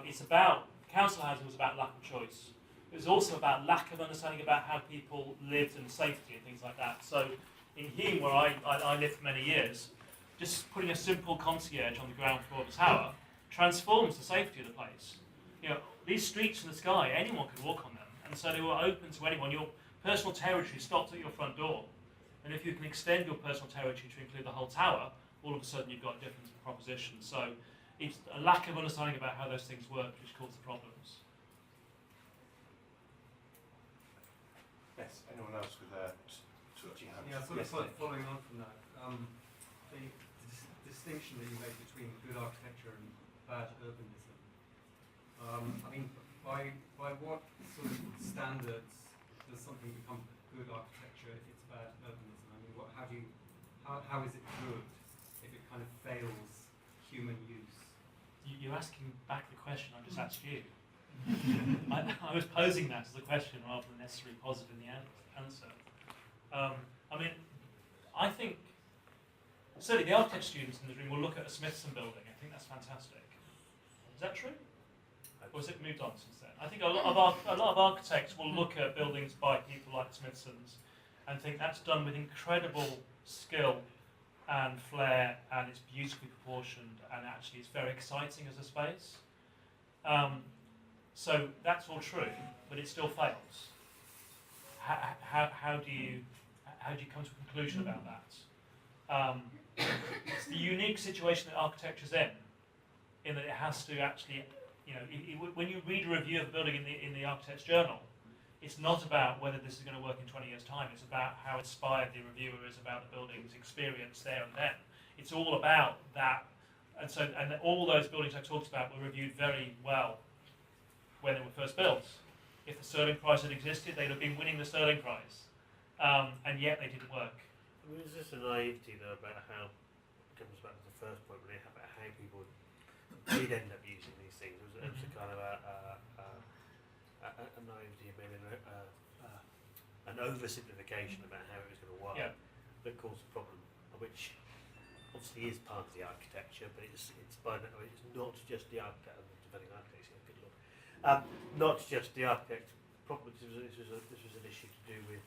It's about, council housing was about lack of choice. It was also about lack of understanding about how people lived and safety and things like that. So in Hume, where I lived for many years, just putting a simple concierge on the ground floor of the tower transforms the safety of the place. You know, these streets in the sky, anyone could walk on them, and so they were open to anyone. Your personal territory stopped at your front door, and if you can extend your personal territory to include the whole tower, all of a sudden you've got a different proposition. So it's a lack of understanding about how those things work which causes problems. Yes, anyone else with a touchy hand? Yeah, sort of Yes, Nick. following on from that, the distinction that you make between good architecture and bad urbanism. I mean, by what sort of standards does something become good architecture if it's bad urbanism? I mean, how is it good if it kind of fails human use? You're asking back the question I just asked you. I was posing that as a question rather than necessarily positive in the answer. I mean, I think certainly the architecture students in the room will look at a Smithson building. I think that's fantastic. Is that true? Or has it moved on since then? I think a lot of architects will look at buildings by people like Smithson's and think that's done with incredible skill and flair, and it's beautifully proportioned, and actually it's very exciting as a space. So that's all true, but it still fails. How do you come to a conclusion about that? It's the unique situation that architecture's in that it has to actually, you know, when you read a review of a building in the Architect's Journal, it's not about whether this is going to work in 20 years' time. It's about how inspired the reviewer is about the building's experience there and then. It's all about that, and all those buildings I talked about were reviewed very well when they were first built. If the Sterling Prize had existed, they'd have been winning the Sterling Prize, and yet they didn't work. I mean, is this a naivety though about how, it comes back to the first point really, about how people did end up using these things? It was a kind of a naivety, maybe an oversimplification about how it was going to work that caused a problem, which obviously is part of the architecture, but it's not just the architect and the developing architects. Not just the architect. Probably this was an issue to do with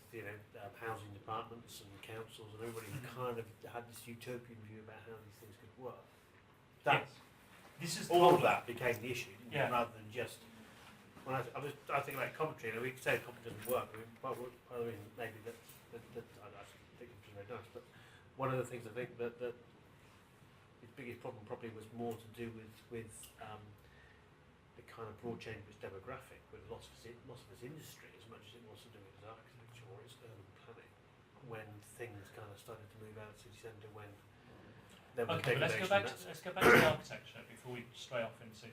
housing departments and councils and everybody who kind of had this utopian view about how these things could work. This is all of that became the issue, didn't it? Yeah. Rather than just. When I think about Coventry, we could say Coventry doesn't work. I mean, part of the reason maybe that I think it's very nice, but one of the things I think that its biggest problem probably was more to do with the kind of broad change of its demographic, with lots of its industry as much as it was to do with its architecture or its urban planning. When things kind of started to move out of the city centre, when there was okay, but let's go back to the architecture before we stray off into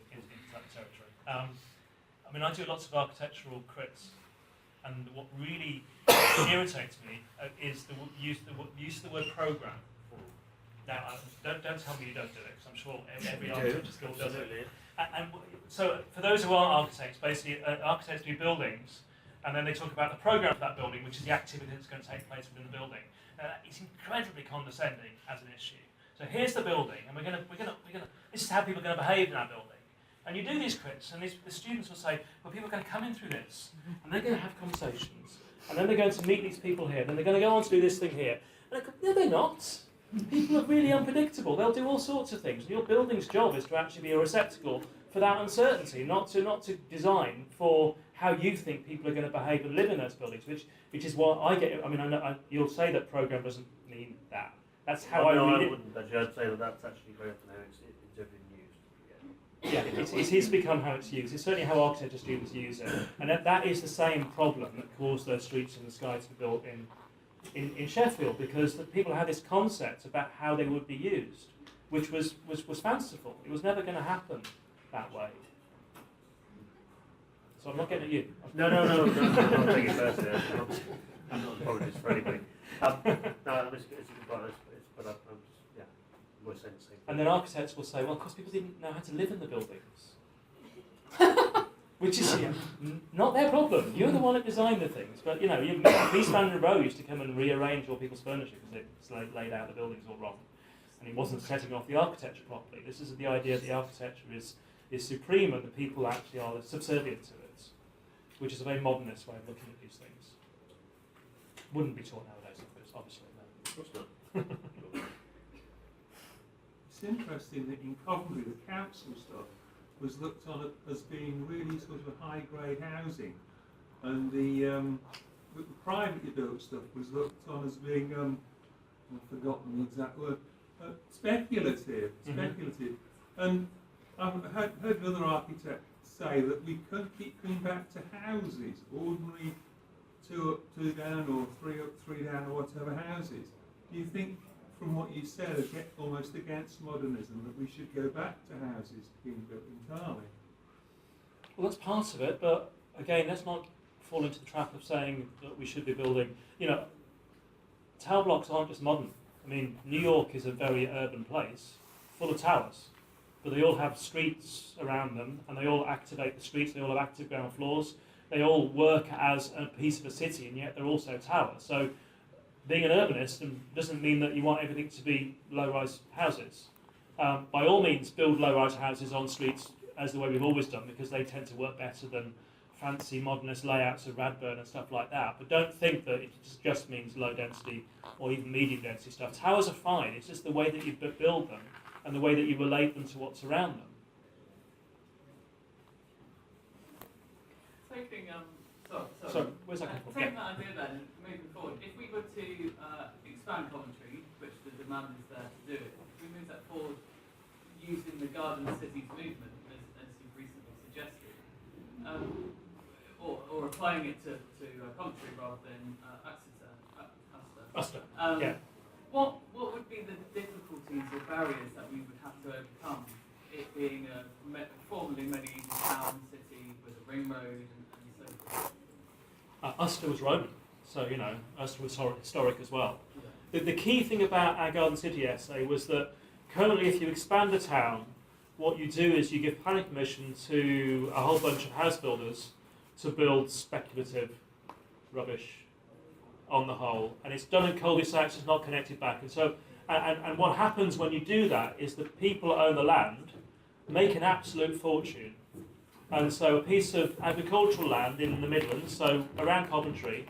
that territory. I mean, I do lots of architectural crits, and what really irritates me is the use of the word programme. Now, don't tell me you don't do it, because I'm sure every architecture school does it. And so, for those who aren't architects, basically, architects do buildings And then they talk about the programme for that building, which is the activity that's going to take place within the building. It's incredibly condescending as an issue. So here's the building, and this is how people are going to behave in our building. And you do these crits, and the students will say, well, people are going to come in through this, and they're going to have conversations, and then they're going to meet these people here, and then they're going to go on to do this thing here. And I go, no, they're not. People are really unpredictable. They'll do all sorts of things. And your building's job is to actually be a receptacle for that uncertainty, not to design for how you think people are going to behave and live in those buildings, which is what I get. I mean, you'll say that programme doesn't mean that. That's how I read it. I wouldn't actually. I'd say that that's actually very often how it's been used. Yeah, it has become how it's used. It's certainly how architecture students use it. And that is the same problem that caused those streets in the sky to be built in Sheffield, because the people had this concept about how they would be used, which was fanciful. It was never going to happen that way. So I'm not getting at you. No, I'm not taking it personally. I'm not apologist for anybody. No, it's a good point, but I'm just, yeah, more sensing. And then architects will say, well, of course people didn't know how to live in the buildings. Which is not their problem. You're the one that designed the things. But, East Van Row used to come and rearrange all people's furniture because they laid out the buildings all wrong. And he wasn't setting off the architecture properly. This is the idea that the architecture is supreme and the people actually are subservient to it, which is a very modernist way of looking at these things. Wouldn't be taught nowadays, obviously. No. Of course not. It's interesting that in Coventry, the council stuff was looked on as being really sort of high-grade housing, and the privately built stuff was looked on as being, I've forgotten the exact word, speculative. And I've heard another architect say that we can't keep coming back to houses, ordinary two down or three down or whatever houses. Do you think, from what you said, almost against modernism, that we should go back to houses being built entirely? Well, that's part of it, but again, let's not fall into the trap of saying that we should be building. Tower blocks aren't just modern. I mean, New York is a very urban place, full of towers, but they all have streets around them, and they all activate the streets. They all have active ground floors. They all work as a piece of a city, and yet they're also towers. So being an urbanist doesn't mean that you want everything to be low-rise houses. By all means, build low-rise houses on streets as the way we've always done, because they tend to work better than fancy modernist layouts of Radburn and stuff like that. But don't think that it just means low-density or even medium-density stuff. Towers are fine. It's just the way that you build them and the way that you relate them to what's around them. Taking So where's that coming from? taking that idea then, moving forward, if we were to expand Coventry, which the demand is there to do it, if we move that forward using the Garden Cities movement, as you've recently suggested, or applying it to Coventry rather than Uster. Yeah. What would be the difficulties or barriers that we would have to overcome, it being a formerly medieval town city with a ring road and so forth? Uster was Roman, so Uster was historic as well. The key thing about our Garden City essay was that currently, if you expand a town, what you do is you give planning permission to a whole bunch of house builders to build speculative rubbish on the whole, and it's done in cul-de-sacs, it's not connected back, and so and what happens when you do that is the people that own the land make an absolute fortune. And so a piece of agricultural land in the Midlands, so around Coventry,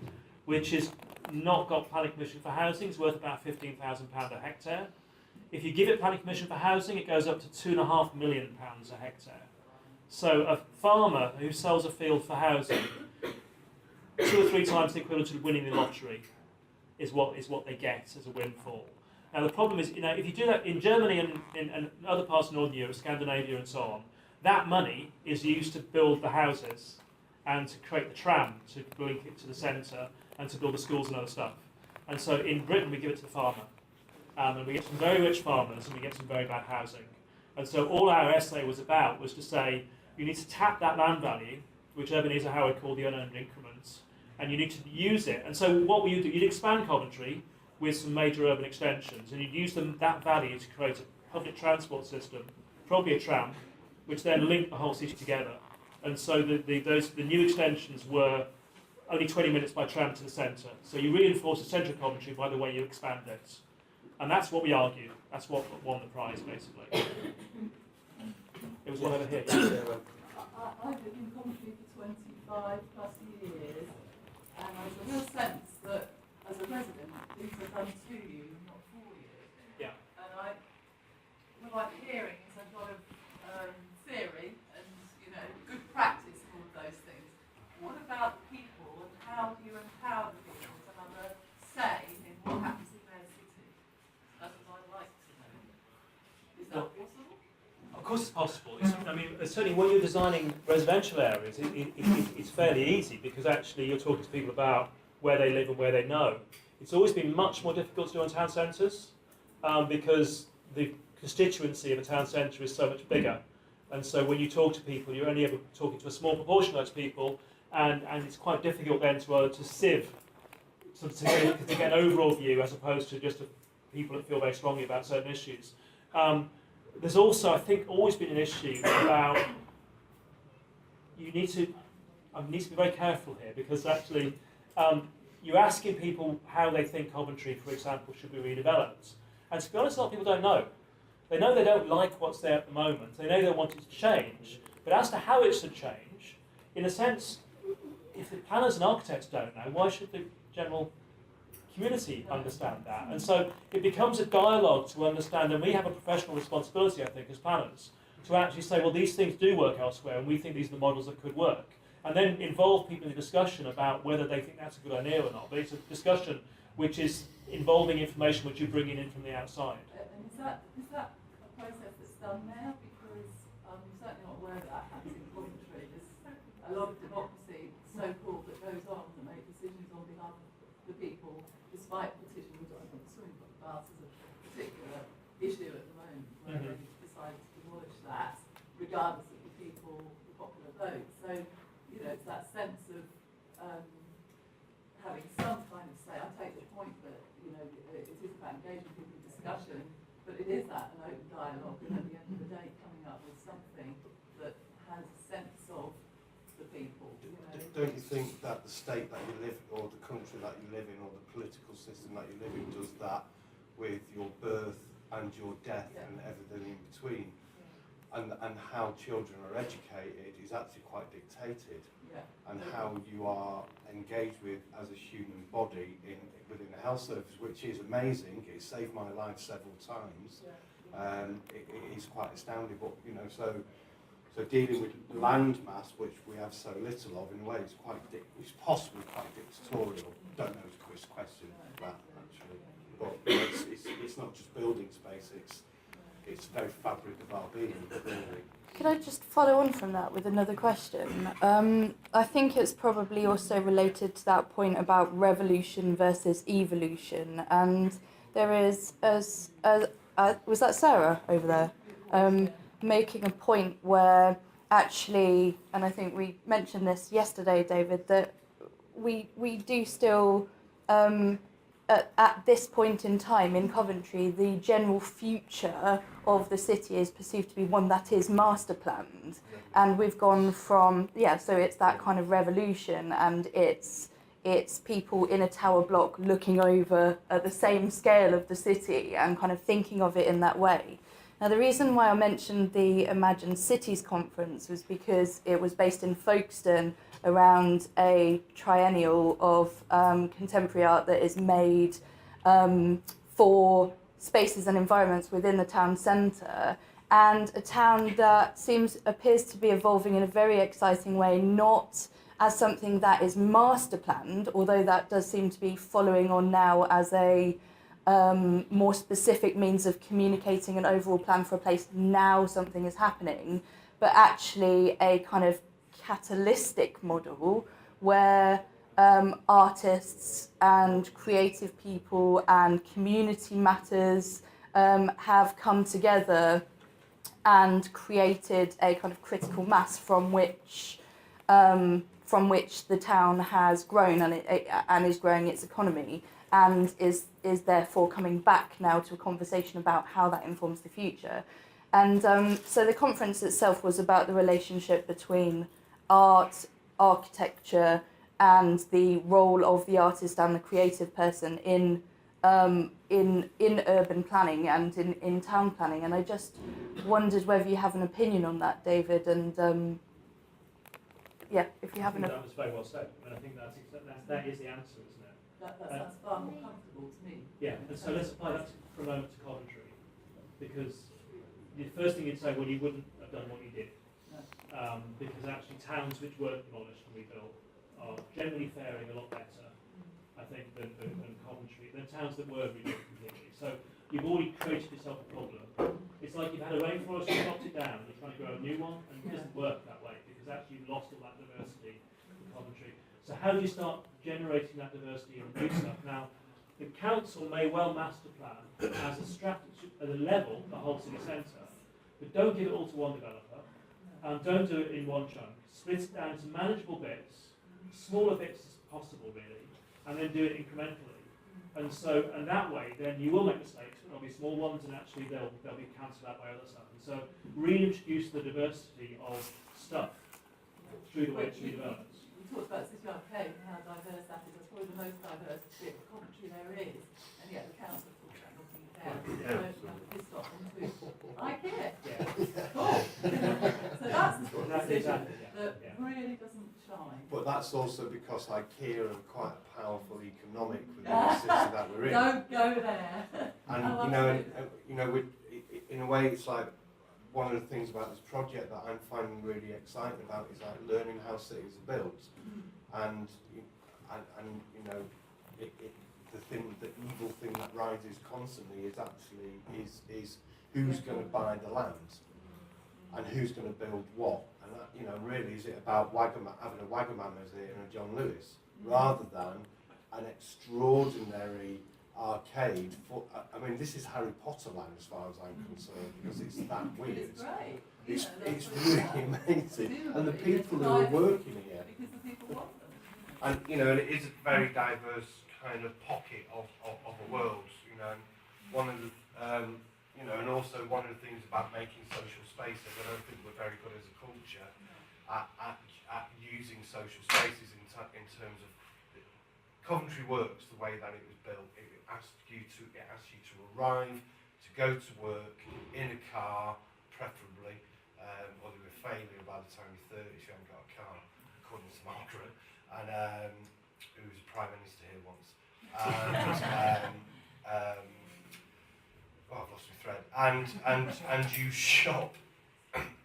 which is not got planning permission for housing, is worth about £15,000 a hectare. If you give it planning permission for housing, it goes up to £2.5 million a hectare. So a farmer who sells a field for housing, 2 or 3 times the equivalent of winning the lottery is what they get as a windfall. Now the problem is, if you do that in Germany and other parts of Northern Europe, Scandinavia and so on, that money is used to build the houses and to create the tram to link it to the centre and to build the schools and other stuff. And so in Britain we give it to the farmer. And we get some very rich farmers and we get some very bad housing. And so all our essay was about was to say, you need to tap that land value, which Ebenezer Howard called the unearned increments, and you need to use it. And so what will you do? You'd expand Coventry with some major urban extensions, and you'd use that value to create a public transport system, probably a tram, which then linked the whole city together. And so the new extensions were only 20 minutes by tram to the centre. So you reinforce the centre of Coventry by the way you expand it. And that's what we argued. That's what won the prize, basically. It was one over here. I've lived in Coventry for 25 plus years, and there's a real sense that, as a resident, things are done to you, not for you. Yeah. And what I'm hearing is a lot of theory and, good practice for all of those things. What about the people, and how do you empower the people to have a say in what happens in their city? That's what I'd like to know. Is that possible? Of course it's possible. Certainly when you're designing residential areas, it's fairly easy because actually you're talking to people about where they live and where they know. It's always been much more difficult to do on town centres because the constituency of a town centre is so much bigger. And so when you talk to people, you're only ever talking to a small proportion of those people, and it's quite difficult then to sieve, to get an overall view as opposed to just people that feel very strongly about certain issues. There's also, I think, always been an issue about you need to be very careful here because actually you're asking people how they think Coventry, for example, should be redeveloped. And to be honest, a lot of people don't know. They know they don't like what's there at the moment. They know they want it to change. But as to how it should change, in a sense, if the planners and architects don't know, why should the general community understand that? And so it becomes a dialogue to understand, and we have a professional responsibility, I think, as planners, to actually say, well, these things do work elsewhere, and we think these are the models that could work. And then involve people in the discussion about whether they think that's a good idea or not. But it's a discussion which is involving information which you're bringing in from the outside. And is that a process that's done now? Because I'm certainly not aware that happens in Coventry. There's a lot of democracy, so-called, that goes on to make decisions on behalf of the people, despite petitions. I'm assuming the baths is a particular issue at the moment, where they decided to demolish that, regardless of the people, the popular vote. So, it's that sense of having some kind of say. I take the point that, it is about engaging people in discussion, but it is that an open dialogue, and at the end of the day, coming up with something that has a sense of the people. Don't you think that the state that you live in, or the country that you live in, or the political system that you live in does that with your birth and your death and everything in between? And how children are educated is actually quite dictated. And how you are engaged with as a human body within a health service, which is amazing. It saved my life several times. It is quite astounding, but so dealing with land mass, which we have so little of, in a way, it's possibly quite dictatorial. Don't know the question that actually, but it's not just building space. It's the very fabric of our being, really. Could I just follow on from that with another question? I think it's probably also related to that point about revolution versus evolution. And there is, was that Sarah over there, making a point where actually, and I think we mentioned this yesterday, David, that we do still, at this point in time in Coventry, the general future of the city is perceived to be one that is master planned, and we've gone from so it's that kind of revolution, and it's people in a tower block looking over at the same scale of the city and kind of thinking of it in that way. Now, the reason why I mentioned the Imagine Cities conference was because it was based in Folkestone around a triennial of contemporary art that is made for spaces and environments within the town centre, and a town that appears to be evolving in a very exciting way, not as something that is master planned, although that does seem to be following on now as a more specific means of communicating an overall plan for a place. Now something is happening, but actually a kind of catalytic model where artists and creative people and community matters have come together and created a kind of critical mass from which the town has grown and is growing its economy, and is therefore coming back now to a conversation about how that informs the future. And so the conference itself was about the relationship between art, architecture, and the role of the artist and the creative person in urban planning and in town planning. And I just wondered whether you have an opinion on that, David, and yeah, if you have an that was very well said. I think that is the answer, isn't it? That sounds far more comfortable to me. Yeah, and so let's apply that for a moment to Coventry, because the first thing you'd say, well, you wouldn't have done what you did, because actually towns which were demolished and rebuilt are generally faring a lot better, I think, than Coventry, than towns that were rebuilt completely. So you've already created yourself a problem. It's like you've had a rainforest, you chopped it down, you're trying to grow a new one, and it doesn't work that way, because actually you've lost all that diversity in Coventry. So how do you start generating that diversity and new stuff? Now, the council may well master plan as a strategy, at a level, the whole city centre, but don't give it all to one developer, and don't do it in one chunk. Split it down into manageable bits, smaller bits as possible, really, and then do it incrementally. And that way, then you will make mistakes, but there'll be small ones, and actually they'll be cancelled out by other stuff. And so, reintroduce the diversity of stuff through the way it's redeveloped. We talked about City Arcadia and how diverse that is. That's probably the most diverse bit of Coventry there is, and yet the council talks about knocking it down. So this got them to IKEA. Cool. So that's the sort of decision that really doesn't shine. But that's also because IKEA are quite powerful economic within the city that we're in. Don't go there. And in a way, it's like one of the things about this project that I'm finding really exciting about is like learning how cities are built, and the evil thing that rises constantly is actually is who's going to buy the land and who's going to build what, and that, really is it about having a Wagamama here and a John Lewis rather than an extraordinary arcade. This is Harry Potter land as far as I'm concerned, because it's that weird. It's great. It's really amazing, and the people who are working here. Because the people want them. And and it is a very diverse kind of pocket of a world. And one of the and also one of the things about making social spaces, I don't think we're very good as a culture at using social spaces in terms of Coventry works the way that it was built. It asks you to arrive, to go to work in a car, preferably, or you're a failure by the time you're 30 if you haven't got a car, according to Margaret, and who was Prime Minister here once. I've lost my thread. And you shop,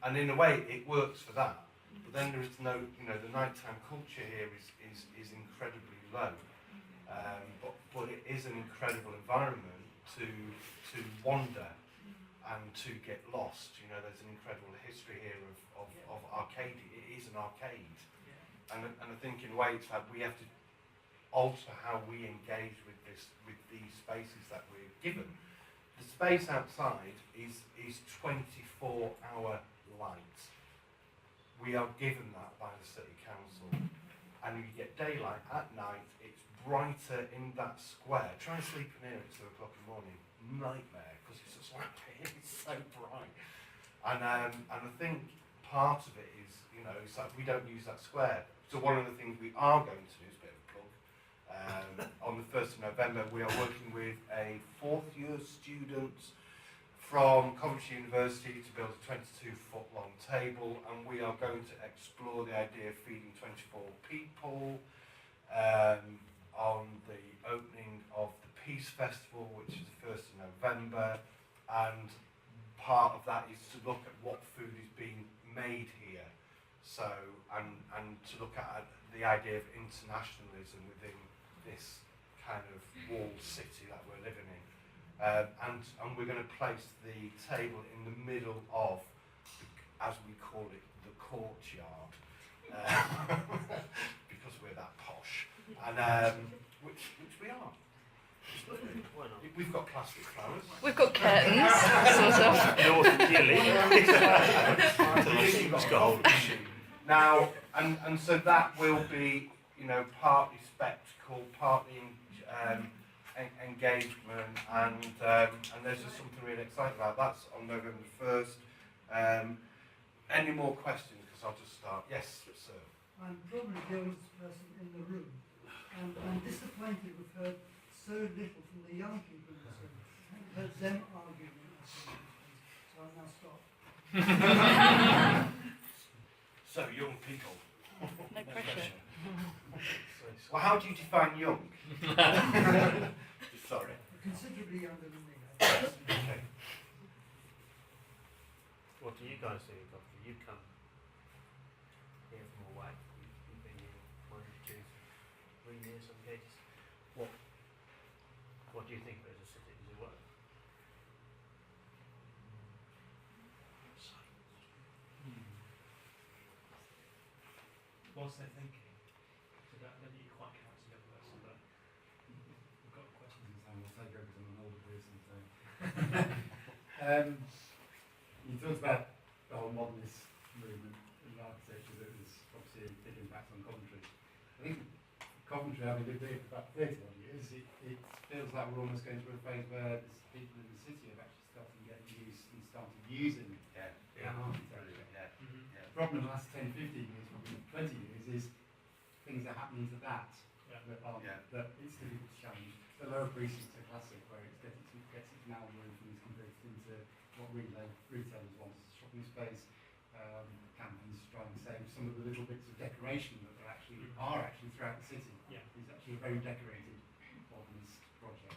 and in a way it works for that. But then there is no, the nighttime culture here is incredibly low. But it is an incredible environment to wander and to get lost. There's an incredible history here of Arcadia. It is an arcade, and I think in a way it's like we have to alter how we engage with these spaces that we're given. The space outside is 24-hour light. We are given that by the City Council, and you get daylight at night. It's brighter in that square. Try and sleep in here at 2 o'clock in the morning. Nightmare, because it's just like it's so bright. And I think part of it is, it's like we don't use that square. So one of the things we are going to do is a bit of a plug. On the 1st of November, we are working with a 4th year student from Coventry University to build a 22-foot long table, and we are going to explore the idea of feeding 24 people on the opening of the Peace Festival, which is the 1st of November, and part of that is to look at what food is being made here, so and to look at the idea of internationalism within this kind of walled city that we're living in. And we're going to place the table in the middle of, as we call it, the courtyard, because we're that posh, and which we are. We've got plastic flowers. We've got curtains, sort of. Now, and so that will be, partly spectacle, partly engagement, and there's just something really exciting about that. That's on November 1st. Any more questions? Because I'll just start. Yes, sir. I'm probably the oldest person in the room, and I'm disappointed we've heard so little from the young people in this room. I haven't heard them arguing in this room, so I'll now stop. So, young people. No pressure. Well, how do you define young? Sorry. Considerably younger than me. Okay. What do you guys do in Coventry? You come here from away. You've been here 1, 2, 3 years some cases. What do you think of it as a city? Does it work? What's their thinking? So that you quite can't see the other person, but we've got questions. I'll take over because I'm an older person. So. You talked about the whole modernist movement in architecture that was obviously a big impact on Coventry. I think Coventry, having lived here for about 30 odd years, it feels like we're almost going through a phase where there's people in the city have actually started getting used and started using architecture. The problem in the last 10, 15 years, probably 20 years, is things are happening to that that it's difficult to change. The lower precincts are classic, where it gets its now roof and is converted into what retailers want as a shopping space. Campaigns to try and save some of the little bits of decoration that are actually throughout the city. Yeah. It's actually a very decorated modernist project.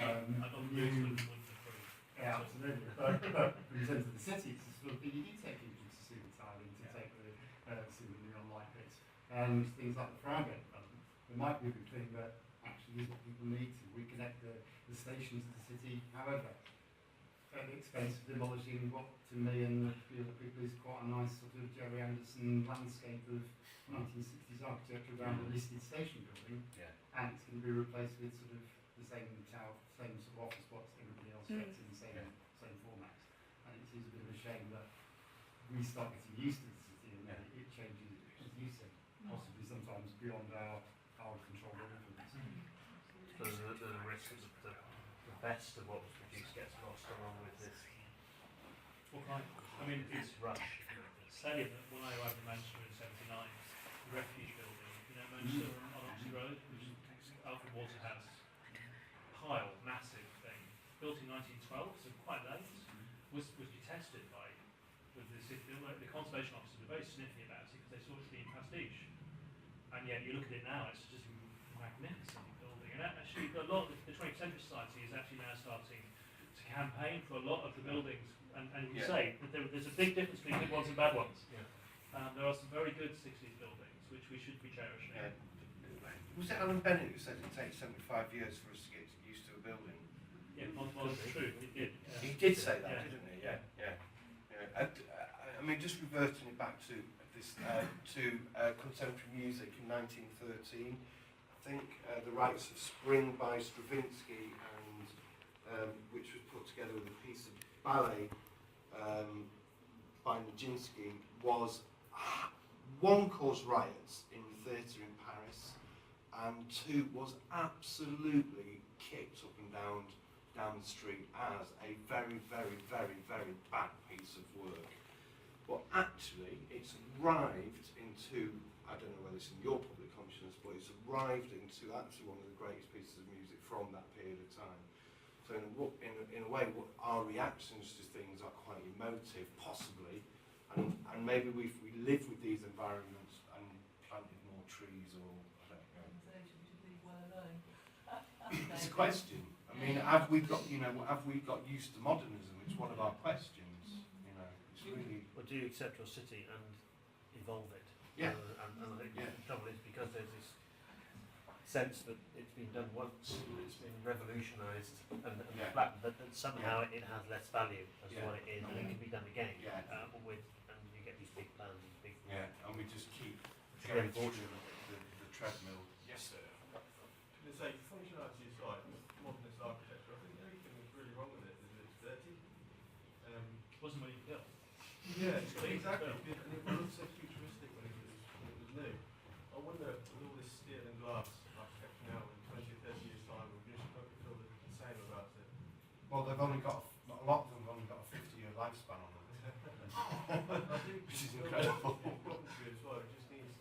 I don't new- wouldn't approve. Yeah, absolutely. But in terms of the city, it's the sort of thing you need to take into to see the tiling, to take the see the neon light bits, and things like the Friday development. It might be a good thing, but actually is what people need to reconnect the stations to the city. However, at the expense of demolishing what to me and a few other people is quite a nice sort of Jerry Anderson landscape of 1960s architecture around a listed station building, and it's going to be replaced with sort of the same tower, same sort of office blocks everybody else gets in the same format. And it is a bit of a shame that we start getting used to the city and then it changes as you said, possibly sometimes beyond our control or influence. So there's a risk that the best of what was produced gets lost along with this. Well, I mean, it's rush. salient that when I arrived in Manchester in '79, the refuge building, Manchester on Oxford Road, which is Alfred Waterhouse pile, massive thing, built in 1912, so quite late, was detested by with the city. The conservation officers were very sniffy about it because they saw it as being pastiche. And yet you look at it now, it's just a magnificent building. And actually, a lot of the 20th Century Society is actually now starting to campaign for a lot of the buildings. And you say that there's a big difference between good ones and bad ones. There are some very good 60s buildings which we should be cherishing. Was it Alan Bennett who said it takes 75 years for us to get used to a building? Yeah, well, it's true. It did. He did say that, didn't he? Yeah. I mean, just reverting it back to this contemporary music in 1913. I think the Rites of Spring by Stravinsky, and which was put together with a piece of ballet by Nijinsky, was one caused riots in the theatre in Paris, and two was absolutely kicked up and down the street as a very, very, very, very bad piece of work. But actually, it's arrived into, I don't know whether it's in your public consciousness, but it's arrived into actually one of the greatest pieces of music from that period of time. So in a way, our reactions to things are quite emotive, possibly, and maybe if we live with these environments and planted more trees, or I don't know. Organisation should leave well alone. It's a question. I mean, have we got used to modernism? It's one of our questions. It's really. Or do you accept your city and evolve it? Yeah. And I think the trouble is because there's this sense that it's been done once, it's been revolutionised and flattened, but that somehow it has less value as what it is, and it can be done again. And you get these big plans and big. And we just keep going through the treadmill. Yes, sir. To say functionality aside, modernist architecture, I think the only thing that's really wrong with it is that it's dirty. Wasn't what you built. Yeah, exactly. And it looked so futuristic when it was new. I wonder, with all this steel and glass architecture now, in 20 or 30 years' time, we're just going to feel the same about it. Well, they've only got a lot of them have only got a 50-year lifespan on them. I think Which is incredible. in Coventry as well, it just needs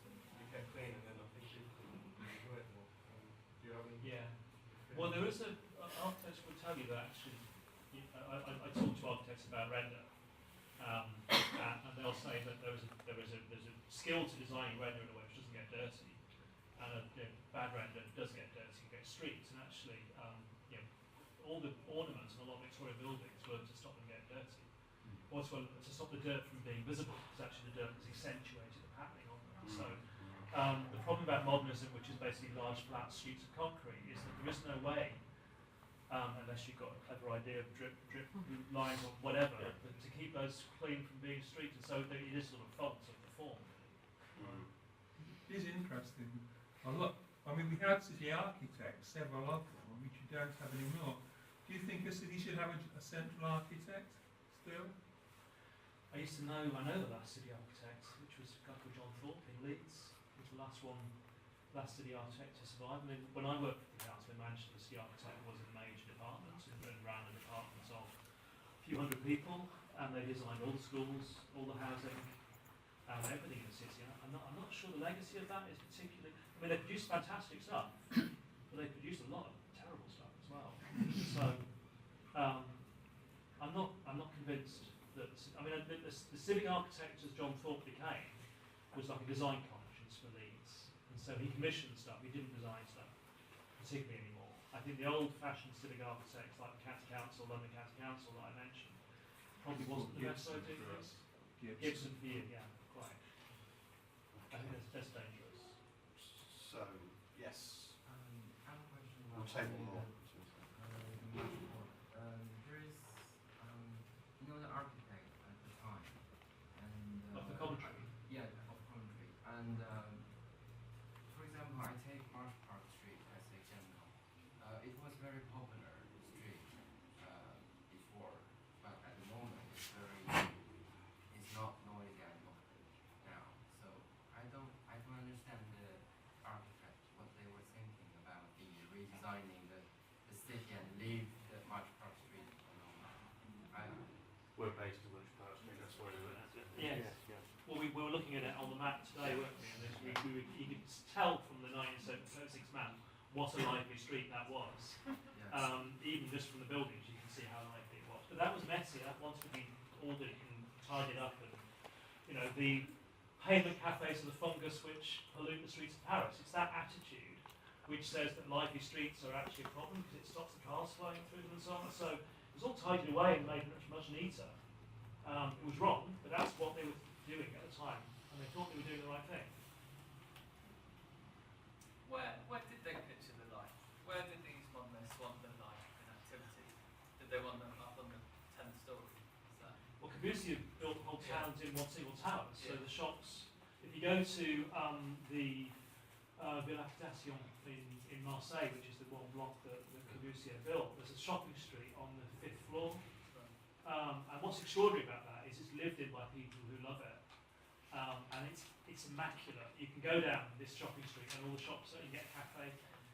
Yeah. Well, there is architects will tell you that actually. I talk to architects about render, and they'll say that there's a skill to designing render in a way which doesn't get dirty, and a bad render does get dirty and get streaks. And actually, all the ornaments in a lot of Victorian buildings were to stop them getting dirty, or to stop the dirt from being visible, because actually the dirt has accentuated the patterning on them. So the problem about modernism, which is basically large flat sheets of concrete, is that there is no way, unless you've got a clever idea of drip lines or whatever, but to keep those clean from being streaked, and so that it is sort of fonts of the form. It is interesting. We had city architects, several of them, which you don't have anymore. Do you think a city should have a central architect still? I know the last city architect, which was a guy called John Thorpe in Leeds, was the last city architect to survive. I mean, when I worked for the council in Manchester, the city architect was a major department and ran a department of a few hundred people, and they designed all the schools, all the housing, everything in the city. I'm not sure the legacy of that is particularly. I mean, they produced fantastic stuff, but they produced a lot of terrible stuff as well. So I'm not convinced that. The civic architect, as John Thorpe became, was like a design conscience for Leeds, and so he commissioned stuff. He didn't design stuff particularly anymore. I think the old-fashioned civic architects like the County Council, London County Council that I mentioned, probably wasn't the best way to do this. Gibson for you, yeah, quite. I think that's dangerous. So, yes. I have a question We'll about take one more. there is, the architect at the time, and Of the Coventry? Yeah, of Coventry. And for example, I take Marsh Park Street as an example. It was very popular street before, but at the moment it's not noisy anymore now. So I don't understand the architect what they were thinking about the redesigning the city and leave the Marsh Park Street alone. We're based in Welsh Park Street, that's why we're at it. Yes. Yeah. Well, we were looking at it on the map today, weren't we? And you could tell from the 1976 map what a lively street that was. Even just from the buildings, you can see how lively it was. But that was messy. That once we'd been ordered and tidied up, and the pavement cafes are the fungus which pollute the streets of Paris. It's that attitude which says that lively streets are actually a problem because it stops the cars flowing through them and so on. So it was all tidied away and made much neater. It was wrong, but that's what they were doing at the time, and they thought they were doing the right thing. Where did they picture the life? Where did these modernists want the life and activity? Did they want them up on the 10th story? Well, Corbusier built whole towns in one single tower, so the shops. If you go to the Villa Station in Marseille, which is the one block that Corbusier built, there's a shopping street on the 5th floor. And what's extraordinary about that is it's lived in by people who love it, and it's immaculate. You can go down this shopping street and all the shops, you get a cafe,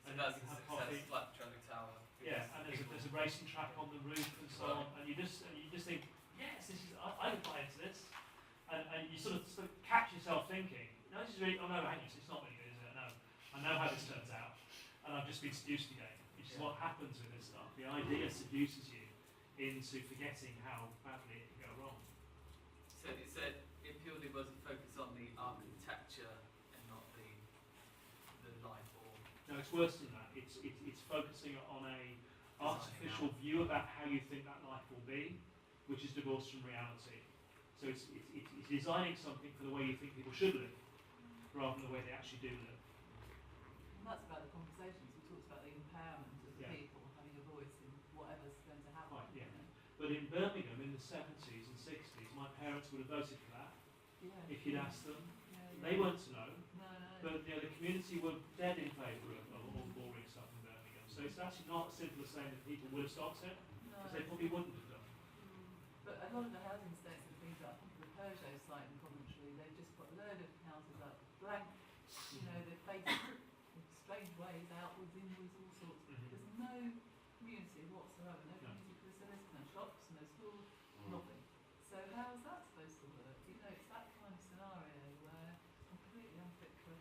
So and that's you a can have success, coffee. like Traffic Tower. Yeah, and there's a racing track on the roof and so on, and you just think, yes, this is I would buy into this, and you sort of catch yourself thinking, no, this is really, oh no, hang on, it's not really good, is it? No, I know how this turns out, and I've just been seduced again, which is what happens with this stuff. The idea seduces you into forgetting how badly it can go wrong. So it said it purely was a focus on the architecture and not the life or. No, it's worse than that. It's focusing on a artificial view about how you think that life will be, which is divorced from reality. So it's designing something for the way you think people should live, rather than the way they actually do live. And that's about the conversations. We talked about the empowerment of the people having a voice in whatever's going to happen. Right, yeah. But in Birmingham in the 70s and 60s, my parents would have voted for that if you'd asked them. They weren't to know, but the community were dead in favour of all boring stuff in Birmingham. So it's actually not as simple as saying that people would have stopped it, because they probably wouldn't have done. But a lot of the housing estates and things like the Peugeot site in Coventry, they've just put a load of houses up blank. They're faced in strange ways, outwards, inwards, all sorts. There's no community whatsoever, no community facilities, no shops, no schools, nothing. So how's that supposed to work? It's that kind of scenario where it's completely unfit for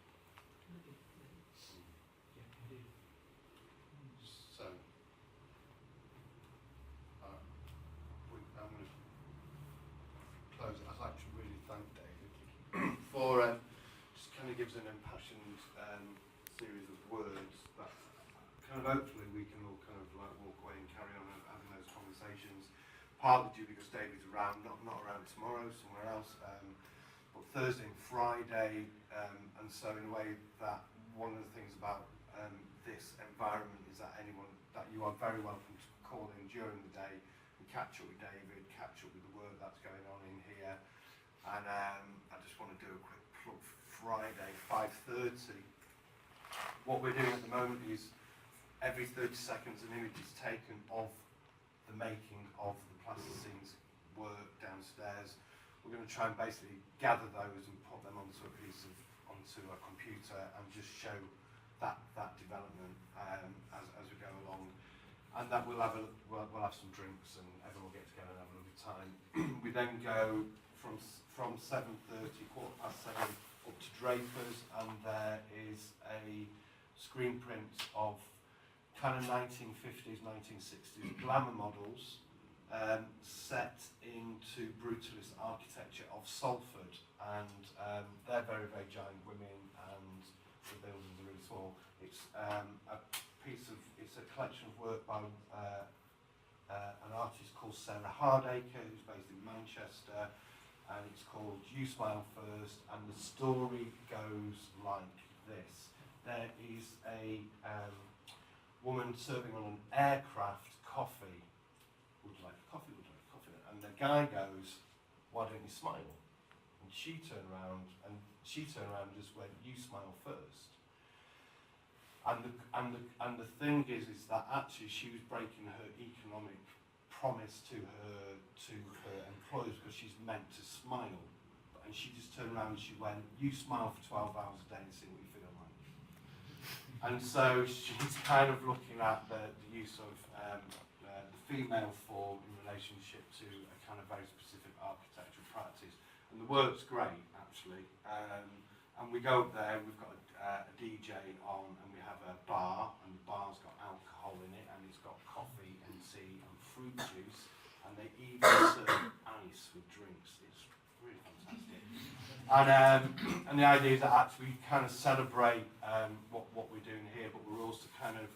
living. Yeah, indeed. an impassioned series of words that kind of hopefully we can all kind of like walk away and carry on having those conversations. Partly due because David's around, not around tomorrow, somewhere else, but Thursday and Friday, and so in a way that one of the things about this environment is that you are very welcome to call in during the day and catch up with David, catch up with the work that's going on in here, and I just want to do a quick plug. Friday, 5:30. What we're doing at the moment is every 30 seconds an image is taken of the making of the plasticine's work downstairs. We're going to try and basically gather those and put them onto a computer and just show that development as we go along, and that we'll have some drinks and everyone will get together and have a lovely time. We then go from 7:30, 7:15 up to Drapers, and there is a screen print of kind of 1950s, 1960s glamour models set into brutalist architecture of Salford, and they're very, very giant women, and the buildings are really small. It's it's a collection of work by an artist called Sarah Hardacre, who's based in Manchester, and it's called You Smile First, and the story goes like this. There is a woman serving on an aircraft coffee. Would you like a coffee? Would you like a coffee? And the guy goes, why don't you smile? And she turned around and just went, you smile first. And the thing is that actually she was breaking her economic promise to her employers because she's meant to smile, and she just turned around and she went, you smile for 12 hours a day and see what you feel like. And so she's kind of looking at the use of the female form in relationship to a kind of very specific architectural practice, and the work's great actually, and we go up there, we've got a DJ on, and we have a bar, and the bar's got alcohol in it, and it's got coffee and tea and fruit juice, and they even serve ice with drinks. It's really fantastic. And the idea is that actually we kind of celebrate what we're doing here, but we're also kind of,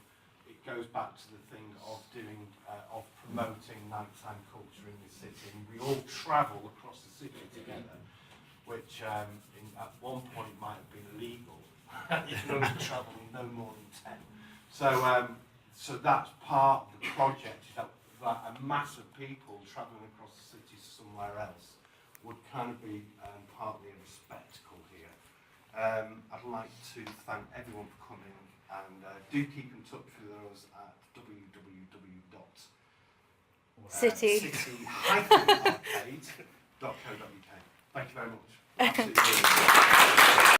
it goes back to the thing of doing, of promoting nighttime culture in the city. And we all travel across the city together, which at one point might have been illegal. You can only travel no more than 10. So that's part of the project, that a mass of people travelling across the city somewhere else would kind of be partly a spectacle here. I'd like to thank everyone for coming, and do keep in touch with us at www.city-arcade.co.uk. Thank you very much. Absolutely.